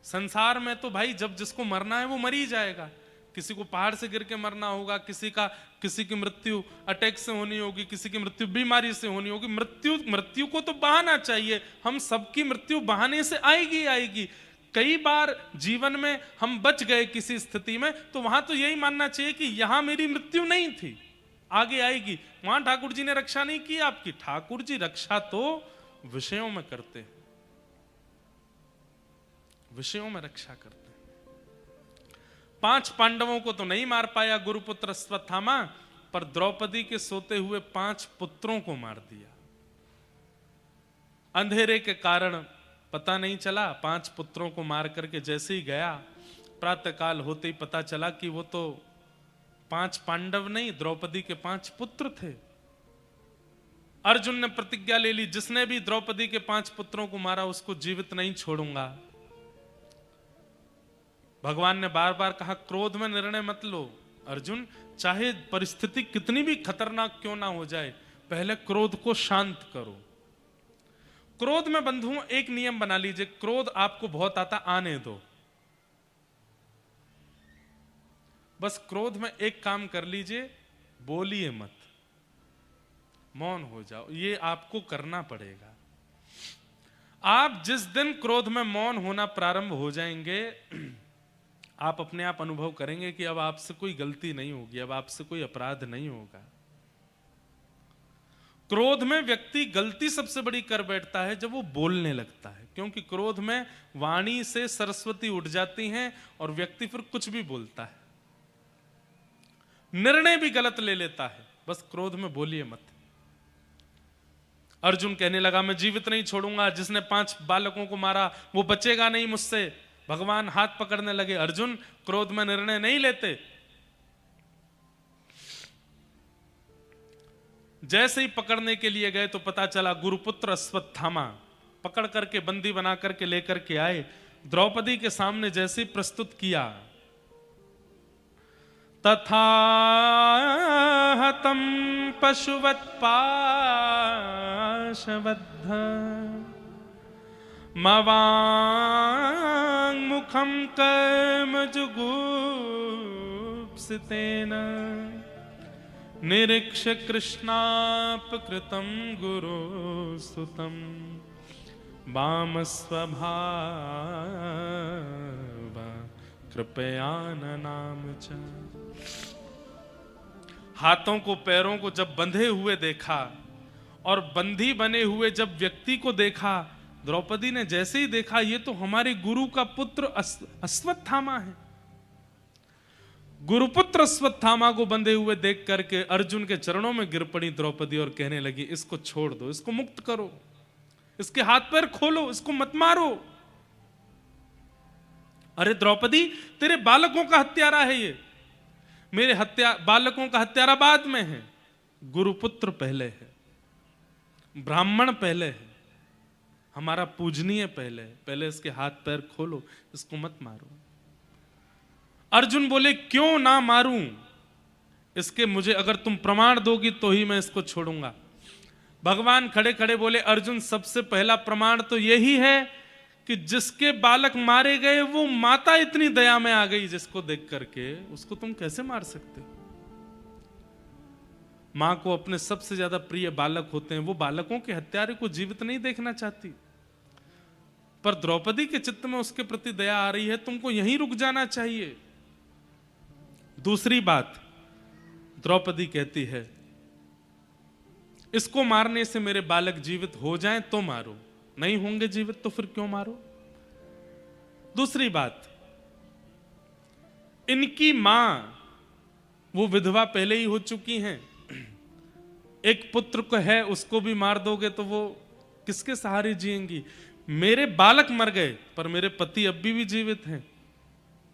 संसार में तो भाई जब जिसको मरना है वो मर ही जाएगा। किसी को पहाड़ से गिर के मरना होगा, किसी की मृत्यु अटैक से होनी होगी, किसी की मृत्यु बीमारी से होनी होगी। मृत्यु को तो बहाना चाहिए, हम सबकी मृत्यु बहाने से आएगी आएगी। कई बार जीवन में हम बच गए किसी स्थिति में, तो वहां तो यही मानना चाहिए कि यहां मेरी मृत्यु नहीं थी, आगे आएगी। वहां ठाकुर जी ने रक्षा नहीं की आपकी। ठाकुर जी रक्षा तो विषयों में करते हैं, विषयों में रक्षा करते हैं। 5 पांडवों को तो नहीं मार पाया गुरुपुत्र अश्वत्थामा, पर द्रौपदी के सोते हुए 5 पुत्रों को मार दिया। अंधेरे के कारण पता नहीं चला, 5 पुत्रों को मार करके जैसे ही गया, प्रातःकाल होते ही पता चला कि वो तो 5 पांडव नहीं, द्रौपदी के 5 पुत्र थे। अर्जुन ने प्रतिज्ञा ले ली, जिसने भी द्रौपदी के 5 पुत्रों को मारा उसको जीवित नहीं छोड़ूंगा। भगवान ने बार बार कहा, क्रोध में निर्णय मत लो अर्जुन, चाहे परिस्थिति कितनी भी खतरनाक क्यों ना हो जाए, पहले क्रोध को शांत करो। क्रोध में बंधुओं एक नियम बना लीजिए, क्रोध आपको बहुत आता, आने दो। बस क्रोध में एक काम कर लीजिए, बोलिए मत, मौन हो जाओ। ये आपको करना पड़ेगा। आप जिस दिन क्रोध में मौन होना प्रारंभ हो जाएंगे, आप अपने आप अनुभव करेंगे कि अब आपसे कोई गलती नहीं होगी, अब आपसे कोई अपराध नहीं होगा। क्रोध में व्यक्ति गलती सबसे बड़ी कर बैठता है जब वो बोलने लगता है, क्योंकि क्रोध में वाणी से सरस्वती उठ जाती हैं और व्यक्ति फिर कुछ भी बोलता है, निर्णय भी गलत ले लेता है। बस क्रोध में बोलिए मत। अर्जुन कहने लगा, मैं जीवित नहीं छोड़ूंगा, जिसने 5 बालकों को मारा वो बचेगा नहीं मुझसे। भगवान हाथ पकड़ने लगे, अर्जुन क्रोध में निर्णय नहीं लेते। जैसे ही पकड़ने के लिए गए तो पता चला गुरुपुत्र अश्वत्थामा पकड़ करके बंदी बना करके लेकर के आए। द्रौपदी के सामने जैसे ही प्रस्तुत किया, तथा हतम पशुवत् पाशबद्ध मवांग मुखम कर्म जुगुप्सितेन निरीक्ष कृष्णापकृतं गुरु सुतं वाम स्वभाव कृपया नाम च। हाथों को पैरों को जब बंधे हुए देखा और बंधी बने हुए जब व्यक्ति को देखा, द्रौपदी ने जैसे ही देखा ये तो हमारे गुरु का पुत्र अश्वत्थामा है। गुरुपुत्र अश्वत्थामा को बंधे हुए देख करके अर्जुन के चरणों में गिर पड़ी द्रौपदी और कहने लगी, इसको छोड़ दो, इसको मुक्त करो, इसके हाथ पैर खोलो, इसको मत मारो। अरे द्रौपदी, तेरे बालकों का हत्यारा है ये, मेरे बालकों का हत्यारा बाद में है, गुरुपुत्र पहले है, ब्राह्मण पहले है, हमारा पूजनीय पहले है, पहले इसके हाथ पैर खोलो, इसको मत मारो। अर्जुन बोले, क्यों ना मारूं इसके, मुझे अगर तुम प्रमाण दोगी तो ही मैं इसको छोड़ूंगा। भगवान खड़े खड़े बोले, अर्जुन सबसे पहला प्रमाण तो यही है कि जिसके बालक मारे गए वो माता इतनी दया में आ गई जिसको देख करके, उसको तुम कैसे मार सकते हो? मां को अपने सबसे ज्यादा प्रिय बालक होते हैं, वो बालकों के हत्यारे को जीवित नहीं देखना चाहती, पर द्रौपदी के चित्त में उसके प्रति दया आ रही है, तुमको यहीं रुक जाना चाहिए। दूसरी बात, द्रौपदी कहती है इसको मारने से मेरे बालक जीवित हो जाएं तो मारो, नहीं होंगे जीवित तो फिर क्यों मारो। दूसरी बात, इनकी मां वो विधवा पहले ही हो चुकी हैं, एक पुत्र को है उसको भी मार दोगे तो वो किसके सहारे जिएंगी? मेरे बालक मर गए पर मेरे पति अब भी जीवित हैं,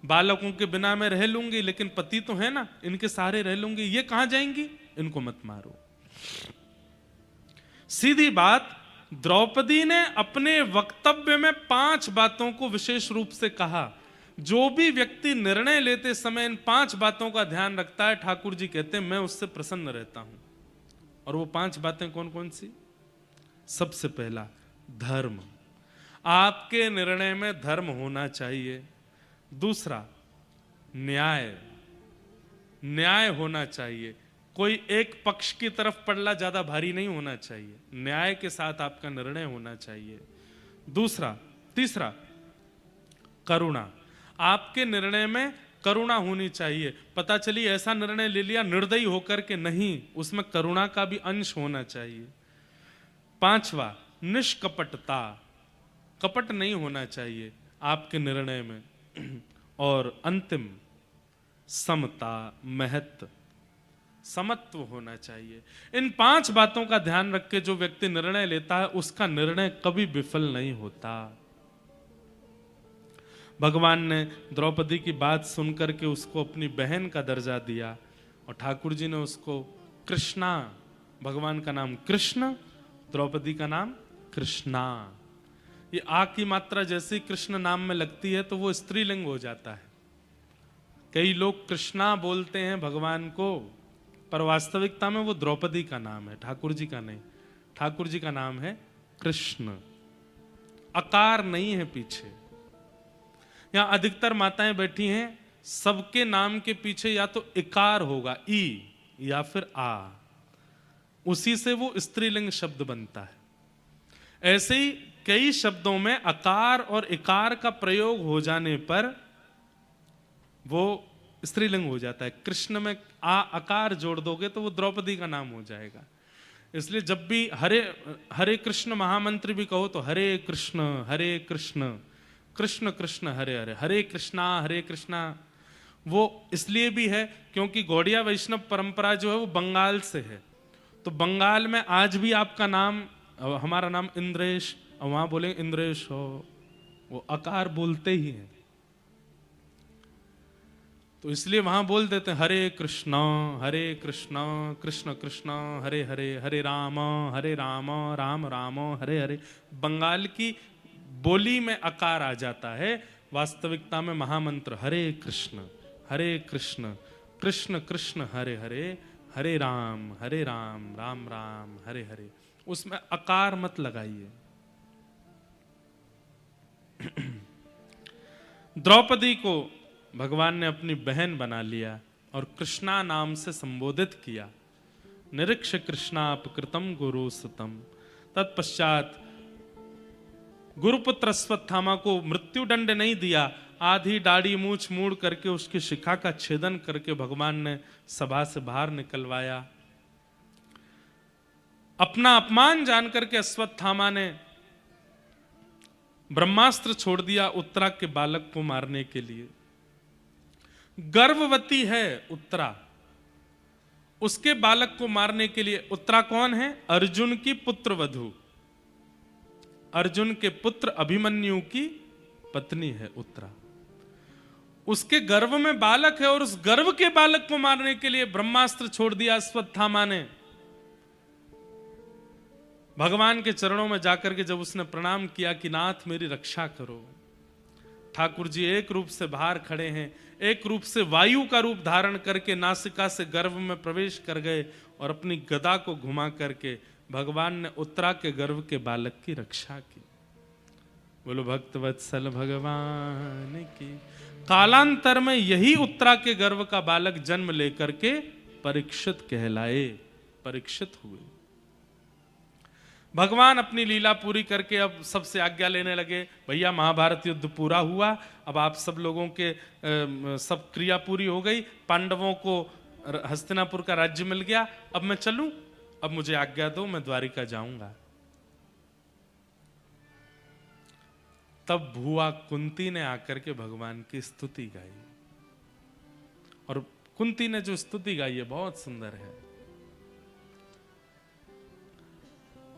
बालकों के बिना मैं रह लूंगी लेकिन पति तो है ना, इनके सहारे रह लूंगी, ये कहां जाएंगी? इनको मत मारो। सीधी बात, द्रौपदी ने अपने वक्तव्य में 5 बातों को विशेष रूप से कहा। जो भी व्यक्ति निर्णय लेते समय इन 5 बातों का ध्यान रखता है, ठाकुर जी कहते हैं मैं उससे प्रसन्न रहता हूं। और वो 5 बातें कौन कौन सी? सबसे पहला, धर्म, आपके निर्णय में धर्म होना चाहिए। दूसरा, न्याय, न्याय होना चाहिए, कोई एक पक्ष की तरफ पड़ला ज्यादा भारी नहीं होना चाहिए, न्याय के साथ आपका निर्णय होना चाहिए। तीसरा, करुणा, आपके निर्णय में करुणा होनी चाहिए। पता चली ऐसा निर्णय ले लिया निर्दयी होकर के, नहीं, उसमें करुणा का भी अंश होना चाहिए। 5वां, निष्कपटता, कपट नहीं होना चाहिए आपके निर्णय में। और अंतिम, समता, महत्व, समत्व होना चाहिए। इन 5 बातों का ध्यान रख के जो व्यक्ति निर्णय लेता है उसका निर्णय कभी विफल नहीं होता। भगवान ने द्रौपदी की बात सुनकर के उसको अपनी बहन का दर्जा दिया और ठाकुर जी ने उसको कृष्णा, भगवान का नाम कृष्ण, द्रौपदी का नाम कृष्णा। ये आ की मात्रा जैसे कृष्ण नाम में लगती है तो वो स्त्रीलिंग हो जाता है। कई लोग कृष्णा बोलते हैं भगवान को, पर वास्तविकता में वो द्रौपदी का नाम है, ठाकुर जी का नहीं। ठाकुर जी का नाम है कृष्ण, अकार नहीं है पीछे। यहां अधिकतर माताएं बैठी हैं, सबके नाम के पीछे या तो इकार होगा, ई, या फिर आ, उसी से वो स्त्रीलिंग शब्द बनता है। ऐसे ही कई शब्दों में अकार और इकार का प्रयोग हो जाने पर वो स्त्रीलिंग हो जाता है। कृष्ण में आ अकार जोड़ दोगे तो वो द्रौपदी का नाम हो जाएगा। इसलिए जब भी हरे हरे कृष्ण महामंत्र भी कहो तो हरे कृष्ण कृष्ण कृष्ण हरे हरे, हरे कृष्णा, वो इसलिए भी है क्योंकि गौड़िया वैष्णव परंपरा जो है वो बंगाल से है। तो बंगाल में आज भी आपका नाम, हमारा नाम इंद्रेश, और वहां बोले इंद्रेश हो, वो अकार बोलते ही हैं। तो इसलिए वहां बोल देते हैं हरे कृष्ण कृष्ण कृष्ण हरे हरे, हरे राम राम राम हरे हरे। बंगाल की बोली में अकार आ जाता है, वास्तविकता में महामंत्र हरे कृष्ण कृष्ण कृष्ण हरे हरे, हरे राम राम राम हरे हरे। उसमें अकार मत लगाइए। द्रौपदी को भगवान ने अपनी बहन बना लिया और कृष्णा नाम से संबोधित किया। निरीक्ष कृष्णापकृतम गुरुसुतम। तत्पश्चात गुरुपुत्र अश्वत्थामा को मृत्यु दंड नहीं दिया, आधी दाढ़ी मूछ मूड़ करके उसकी शिखा का छेदन करके भगवान ने सभा से बाहर निकलवाया। अपना अपमान जान करके अश्वत्थामा ने ब्रह्मास्त्र छोड़ दिया उत्तरा के बालक को मारने के लिए। गर्भवती है उत्तरा, उसके बालक को मारने के लिए। उत्तरा कौन है? अर्जुन की पुत्र वधू, अर्जुन के पुत्र अभिमन्यु की पत्नी है उत्तरा। उसके गर्भ में बालक है और उस गर्भ के बालक को मारने के लिए ब्रह्मास्त्र छोड़ दिया अश्वत्थामा ने। भगवान के चरणों में जाकर के जब उसने प्रणाम किया कि नाथ मेरी रक्षा करो, ठाकुर जी एक रूप से बाहर खड़े हैं, एक रूप से वायु का रूप धारण करके नासिका से गर्भ में प्रवेश कर गए और अपनी गदा को घुमा करके भगवान ने उत्तरा के गर्भ के बालक की रक्षा की। बोलो भक्त वत्सल भगवान की। कालांतर में यही उत्तरा के गर्भ का बालक जन्म लेकर के परीक्षित कहलाए, परीक्षित हुए। भगवान अपनी लीला पूरी करके अब सबसे आज्ञा लेने लगे, भैया महाभारत युद्ध पूरा हुआ, अब आप सब लोगों के सब क्रिया पूरी हो गई, पांडवों को हस्तिनापुर का राज्य मिल गया, अब मैं चलूं, अब मुझे आज्ञा दो, मैं द्वारिका जाऊंगा। तब भुआ कुंती ने आकर के भगवान की स्तुति गाई, और कुंती ने जो स्तुति गाई है बहुत सुंदर है।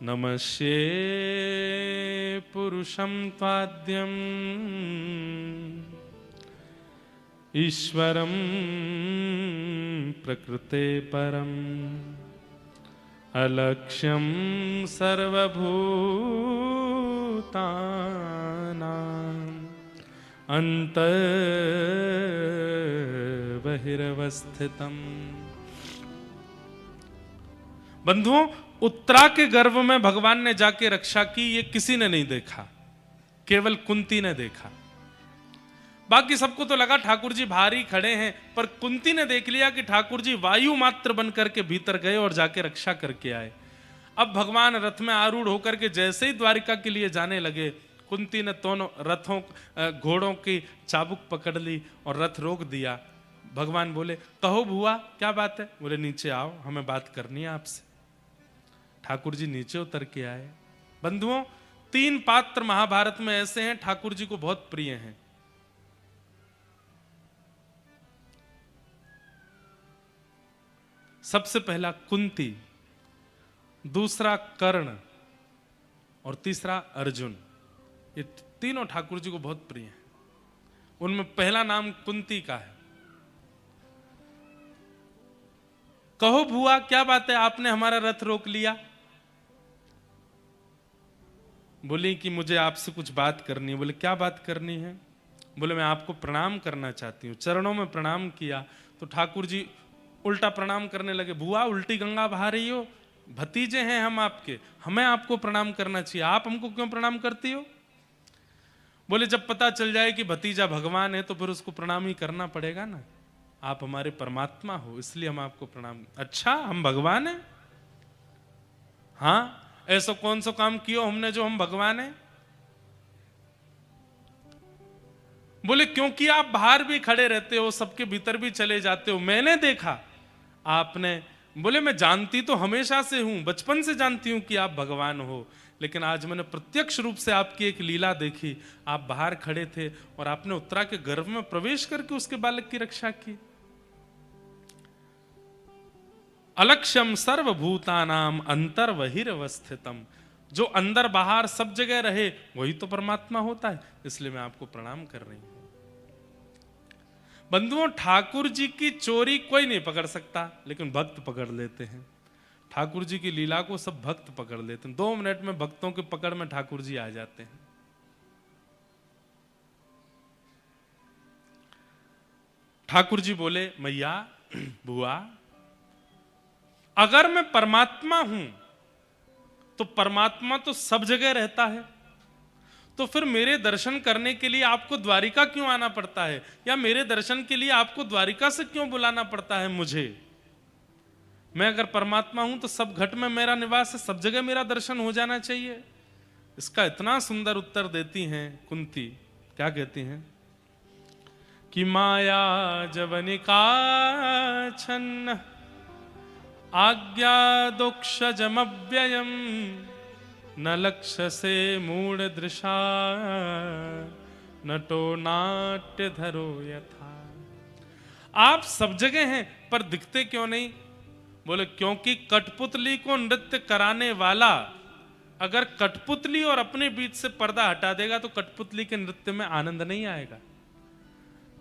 नमस्ये पुरुषं त्वाद्यं ईश्वरं प्रकृते परम अलक्ष्यं सर्वभूतानां अंतर्बहिरवस्थितम्। बंधुओं, उत्तरा के गर्भ में भगवान ने जाके रक्षा की, ये किसी ने नहीं देखा, केवल कुंती ने देखा। बाकी सबको तो लगा ठाकुर जी भारी खड़े हैं, पर कुंती ने देख लिया कि ठाकुर जी वायु मात्र बन करके भीतर गए और जाके रक्षा करके आए। अब भगवान रथ में आरूढ़ होकर के जैसे ही द्वारिका के लिए जाने लगे, कुंती ने दोनों रथों घोड़ों की चाबुक पकड़ ली और रथ रोक दिया। भगवान बोले, कहो भुआ क्या बात है? बोले, नीचे आओ, हमें बात करनी है आपसे। ठाकुर जी नीचे उतर के आए। बंधुओं, 3 पात्र महाभारत में ऐसे हैं ठाकुर जी को बहुत प्रिय हैं। सबसे पहला कुंती, दूसरा कर्ण और तीसरा अर्जुन। ये तीनों ठाकुर जी को बहुत प्रिय हैं। उनमें पहला नाम कुंती का है। कहो भुआ क्या बात है, आपने हमारा रथ रोक लिया? बोली कि मुझे आपसे कुछ बात करनी है। बोले, क्या बात करनी है? बोले, मैं आपको प्रणाम करना चाहती हूँ। चरणों में प्रणाम किया तो ठाकुर जी उल्टा प्रणाम करने लगे। भुआ, उल्टी गंगा बहा रही हो? भतीजे हैं हम आपके, हमें आपको प्रणाम करना चाहिए, आप हमको क्यों प्रणाम करती हो? बोले, जब पता चल जाए कि भतीजा भगवान है तो फिर उसको प्रणाम ही करना पड़ेगा ना। आप हमारे परमात्मा हो, इसलिए हम आपको प्रणाम। अच्छा, हम भगवान हैं? हाँ, ऐसा कौन सा काम किया हमने जो हम भगवान हैं? बोले, क्योंकि आप बाहर भी खड़े रहते हो, सबके भीतर भी चले जाते हो, मैंने देखा आपने। बोले, मैं जानती तो हमेशा से हूं, बचपन से जानती हूं कि आप भगवान हो, लेकिन आज मैंने प्रत्यक्ष रूप से आपकी एक लीला देखी। आप बाहर खड़े थे और आपने उत्तरा के गर्भ में प्रवेश करके उसके बालक की रक्षा की। अलक्ष्यम सर्वभूतानाम अंतर्बहिरवस्थितम। जो अंदर बाहर सब जगह रहे वही तो परमात्मा होता है, इसलिए मैं आपको प्रणाम कर रही हूं। बंधुओं, ठाकुर जी की चोरी कोई नहीं पकड़ सकता, लेकिन भक्त पकड़ लेते हैं। ठाकुर जी की लीला को सब भक्त पकड़ लेते हैं। 2 मिनट में भक्तों के पकड़ में ठाकुर जी आ जाते हैं। ठाकुर जी बोले, मैया बुआ, अगर मैं परमात्मा हूं तो परमात्मा तो सब जगह रहता है, तो फिर मेरे दर्शन करने के लिए आपको द्वारिका क्यों आना पड़ता है? या मेरे दर्शन के लिए आपको द्वारिका से क्यों बुलाना पड़ता है मुझे? मैं अगर परमात्मा हूं तो सब घट में मेरा निवास है, सब जगह मेरा दर्शन हो जाना चाहिए। इसका इतना सुंदर उत्तर देती हैं कुंती। क्या कहती हैं कि माया जवनिका छन्न आज्ञा दोक्षजमव्ययम् न लक्ष्य से मूढ़ दृशा नटो नाट्य धरो यथा। आप सब जगह हैं पर दिखते क्यों नहीं? बोले, क्योंकि कठपुतली को नृत्य कराने वाला अगर कठपुतली और अपने बीच से पर्दा हटा देगा तो कठपुतली के नृत्य में आनंद नहीं आएगा।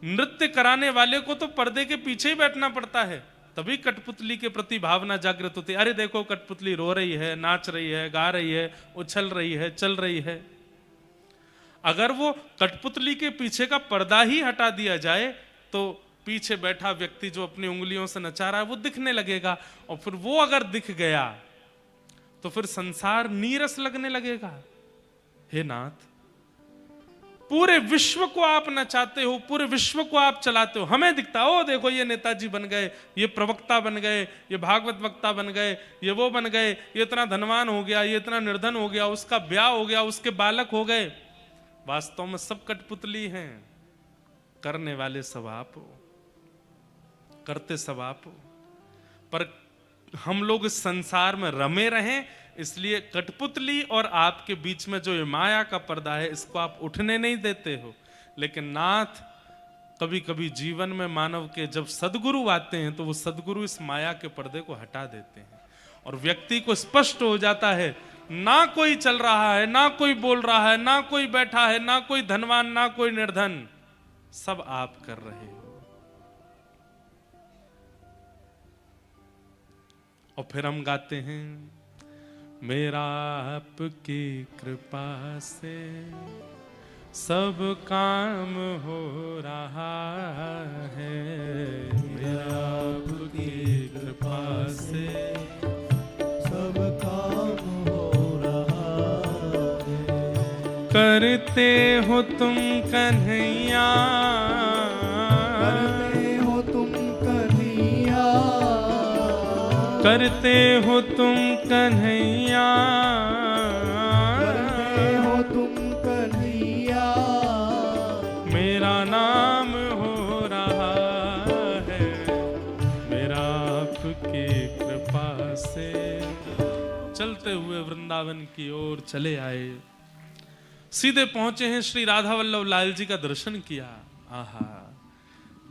नृत्य कराने वाले को तो पर्दे के पीछे ही बैठना पड़ता है, तभी कठपुतली के प्रति भावना जागृत होती है। अरे देखो, कठपुतली रो रही है, नाच रही है, गा रही है, उछल रही है, चल रही है। अगर वो कठपुतली के पीछे का पर्दा ही हटा दिया जाए तो पीछे बैठा व्यक्ति जो अपनी उंगलियों से नचा रहा है वो दिखने लगेगा, और फिर वो अगर दिख गया तो फिर संसार नीरस लगने लगेगा। हे नाथ, पूरे विश्व को आप नचाते हो, पूरे विश्व को आप चलाते हो, हमें दिखता हो देखो ये नेताजी बन गए, ये प्रवक्ता बन गए, ये भागवत वक्ता बन गए, ये वो बन गए, ये इतना धनवान हो गया, ये इतना निर्धन हो गया, उसका ब्याह हो गया, उसके बालक हो गए। वास्तव में सब कठपुतली हैं, करने वाले सब आप हो, करते सब आप हो। पर हम लोग इस संसार में रमे रहें, इसलिए कठपुतली और आपके बीच में जो ये माया का पर्दा है इसको आप उठने नहीं देते हो। लेकिन नाथ, कभी कभी जीवन में मानव के जब सदगुरु आते हैं तो वो सदगुरु इस माया के पर्दे को हटा देते हैं और व्यक्ति को स्पष्ट हो जाता है, ना कोई चल रहा है, ना कोई बोल रहा है, ना कोई बैठा है, ना कोई धनवान, ना कोई निर्धन, सब आप कर रहे हो। और फिर हम गाते हैं, मेरा आपकी कृपा से सब काम हो रहा है, मेरा आपकी कृपा से
सब काम हो रहा है।
करते हो तुम कन्हैया,
करते हो तुम कन्हैया,
करते हो तुम कन्हैया,
करते हो तुम कन्हैया,
मेरा नाम हो रहा है, मेरा आपकी कृपा से। चलते हुए वृंदावन की ओर चले आए, सीधे पहुंचे हैं श्री राधा वल्लभ लाल जी का दर्शन किया। आहा,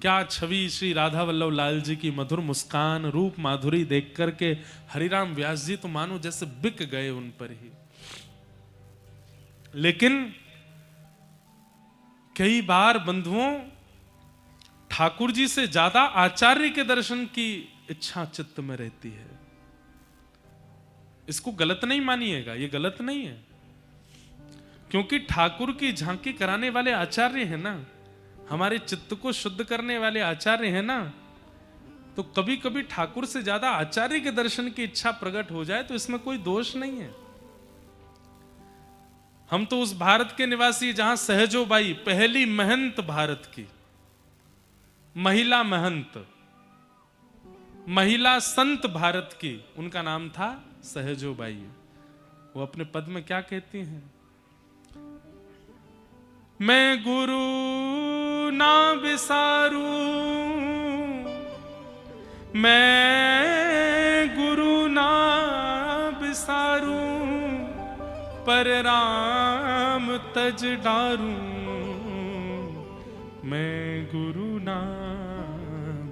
क्या छवि श्री राधा वल्लभ लाल जी की मधुर मुस्कान, रूप माधुरी देख करके हरिराम व्यास जी तो मानो जैसे बिक गए उन पर ही। लेकिन कई बार बंधुओं, ठाकुर जी से ज्यादा आचार्य के दर्शन की इच्छा चित्त में रहती है। इसको गलत नहीं मानिएगा, ये गलत नहीं है, क्योंकि ठाकुर की झांकी कराने वाले आचार्य हैं ना, हमारे चित्त को शुद्ध करने वाले आचार्य हैं ना, तो कभी कभी ठाकुर से ज्यादा आचार्य के दर्शन की इच्छा प्रकट हो जाए तो इसमें कोई दोष नहीं है। हम तो उस भारत के निवासी जहां सहजोबाई, पहली महंत भारत की महिला महंत, महिला संत भारत की, उनका नाम था सहजोबाई। वो अपने पद में क्या कहती हैं, मैं गुरु ना बिसारू, मैं गुरु ना बिसारू, पर राम तज डारू, मैं गुरु ना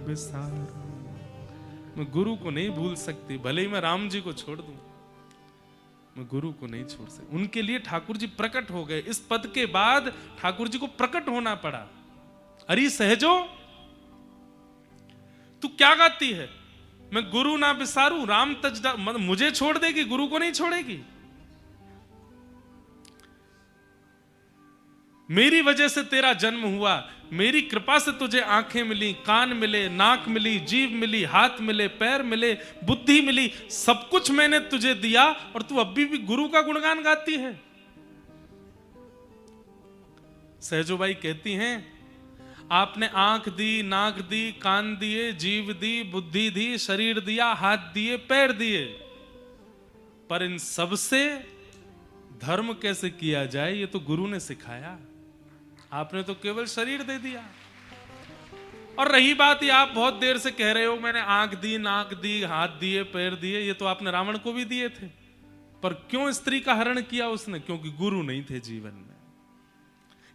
बिसारू। मैं गुरु को नहीं भूल सकती, भले ही मैं राम जी को छोड़ दूं, मैं गुरु को नहीं छोड़ सकती। उनके लिए ठाकुर जी प्रकट हो गए। इस पद के बाद ठाकुर जी को प्रकट होना पड़ा। अरे सहजो, तू क्या गाती है, मैं गुरु ना बिसारू, राम तजदा, मतलब मुझे छोड़ देगी, गुरु को नहीं छोड़ेगी। मेरी वजह से तेरा जन्म हुआ, मेरी कृपा से तुझे आंखें मिली, कान मिले, नाक मिली, जीभ मिली, हाथ मिले, पैर मिले, बुद्धि मिली, सब कुछ मैंने तुझे दिया और तू अभी भी गुरु का गुणगान गाती है। सहजोबाई कहती हैं, आपने आंख दी, नाक दी, कान दिए, जीव दी, बुद्धि दी, शरीर दिया, हाथ दिए, पैर दिए, पर इन सब से धर्म कैसे किया जाए ये तो गुरु ने सिखाया। आपने तो केवल शरीर दे दिया। और रही बात, ये आप बहुत देर से कह रहे हो मैंने आंख दी, नाक दी, हाथ दिए, पैर दिए, ये तो आपने रावण को भी दिए थे, पर क्यों स्त्री का हरण किया उसने? क्योंकि गुरु नहीं थे जीवन में।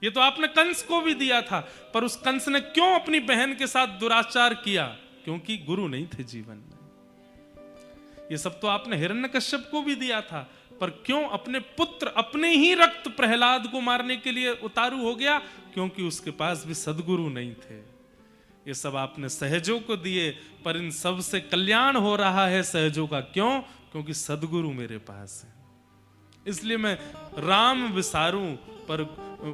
ये तो आपने कंस को भी दिया था, पर उस कंस ने क्यों अपनी बहन के साथ दुराचार किया? क्योंकि गुरु नहीं थे जीवन में। ये सब तो आपने हिरण्यकश्यप को भी दिया था, पर क्यों अपने पुत्र, अपने ही रक्त प्रहलाद को मारने के लिए उतारू हो गया? क्योंकि उसके पास भी सदगुरु नहीं थे। ये सब आपने सहजो को दिए, पर इन सब से कल्याण हो रहा है सहजो का। क्यों? क्योंकि सदगुरु मेरे पास है। इसलिए मैं राम विसारूं, पर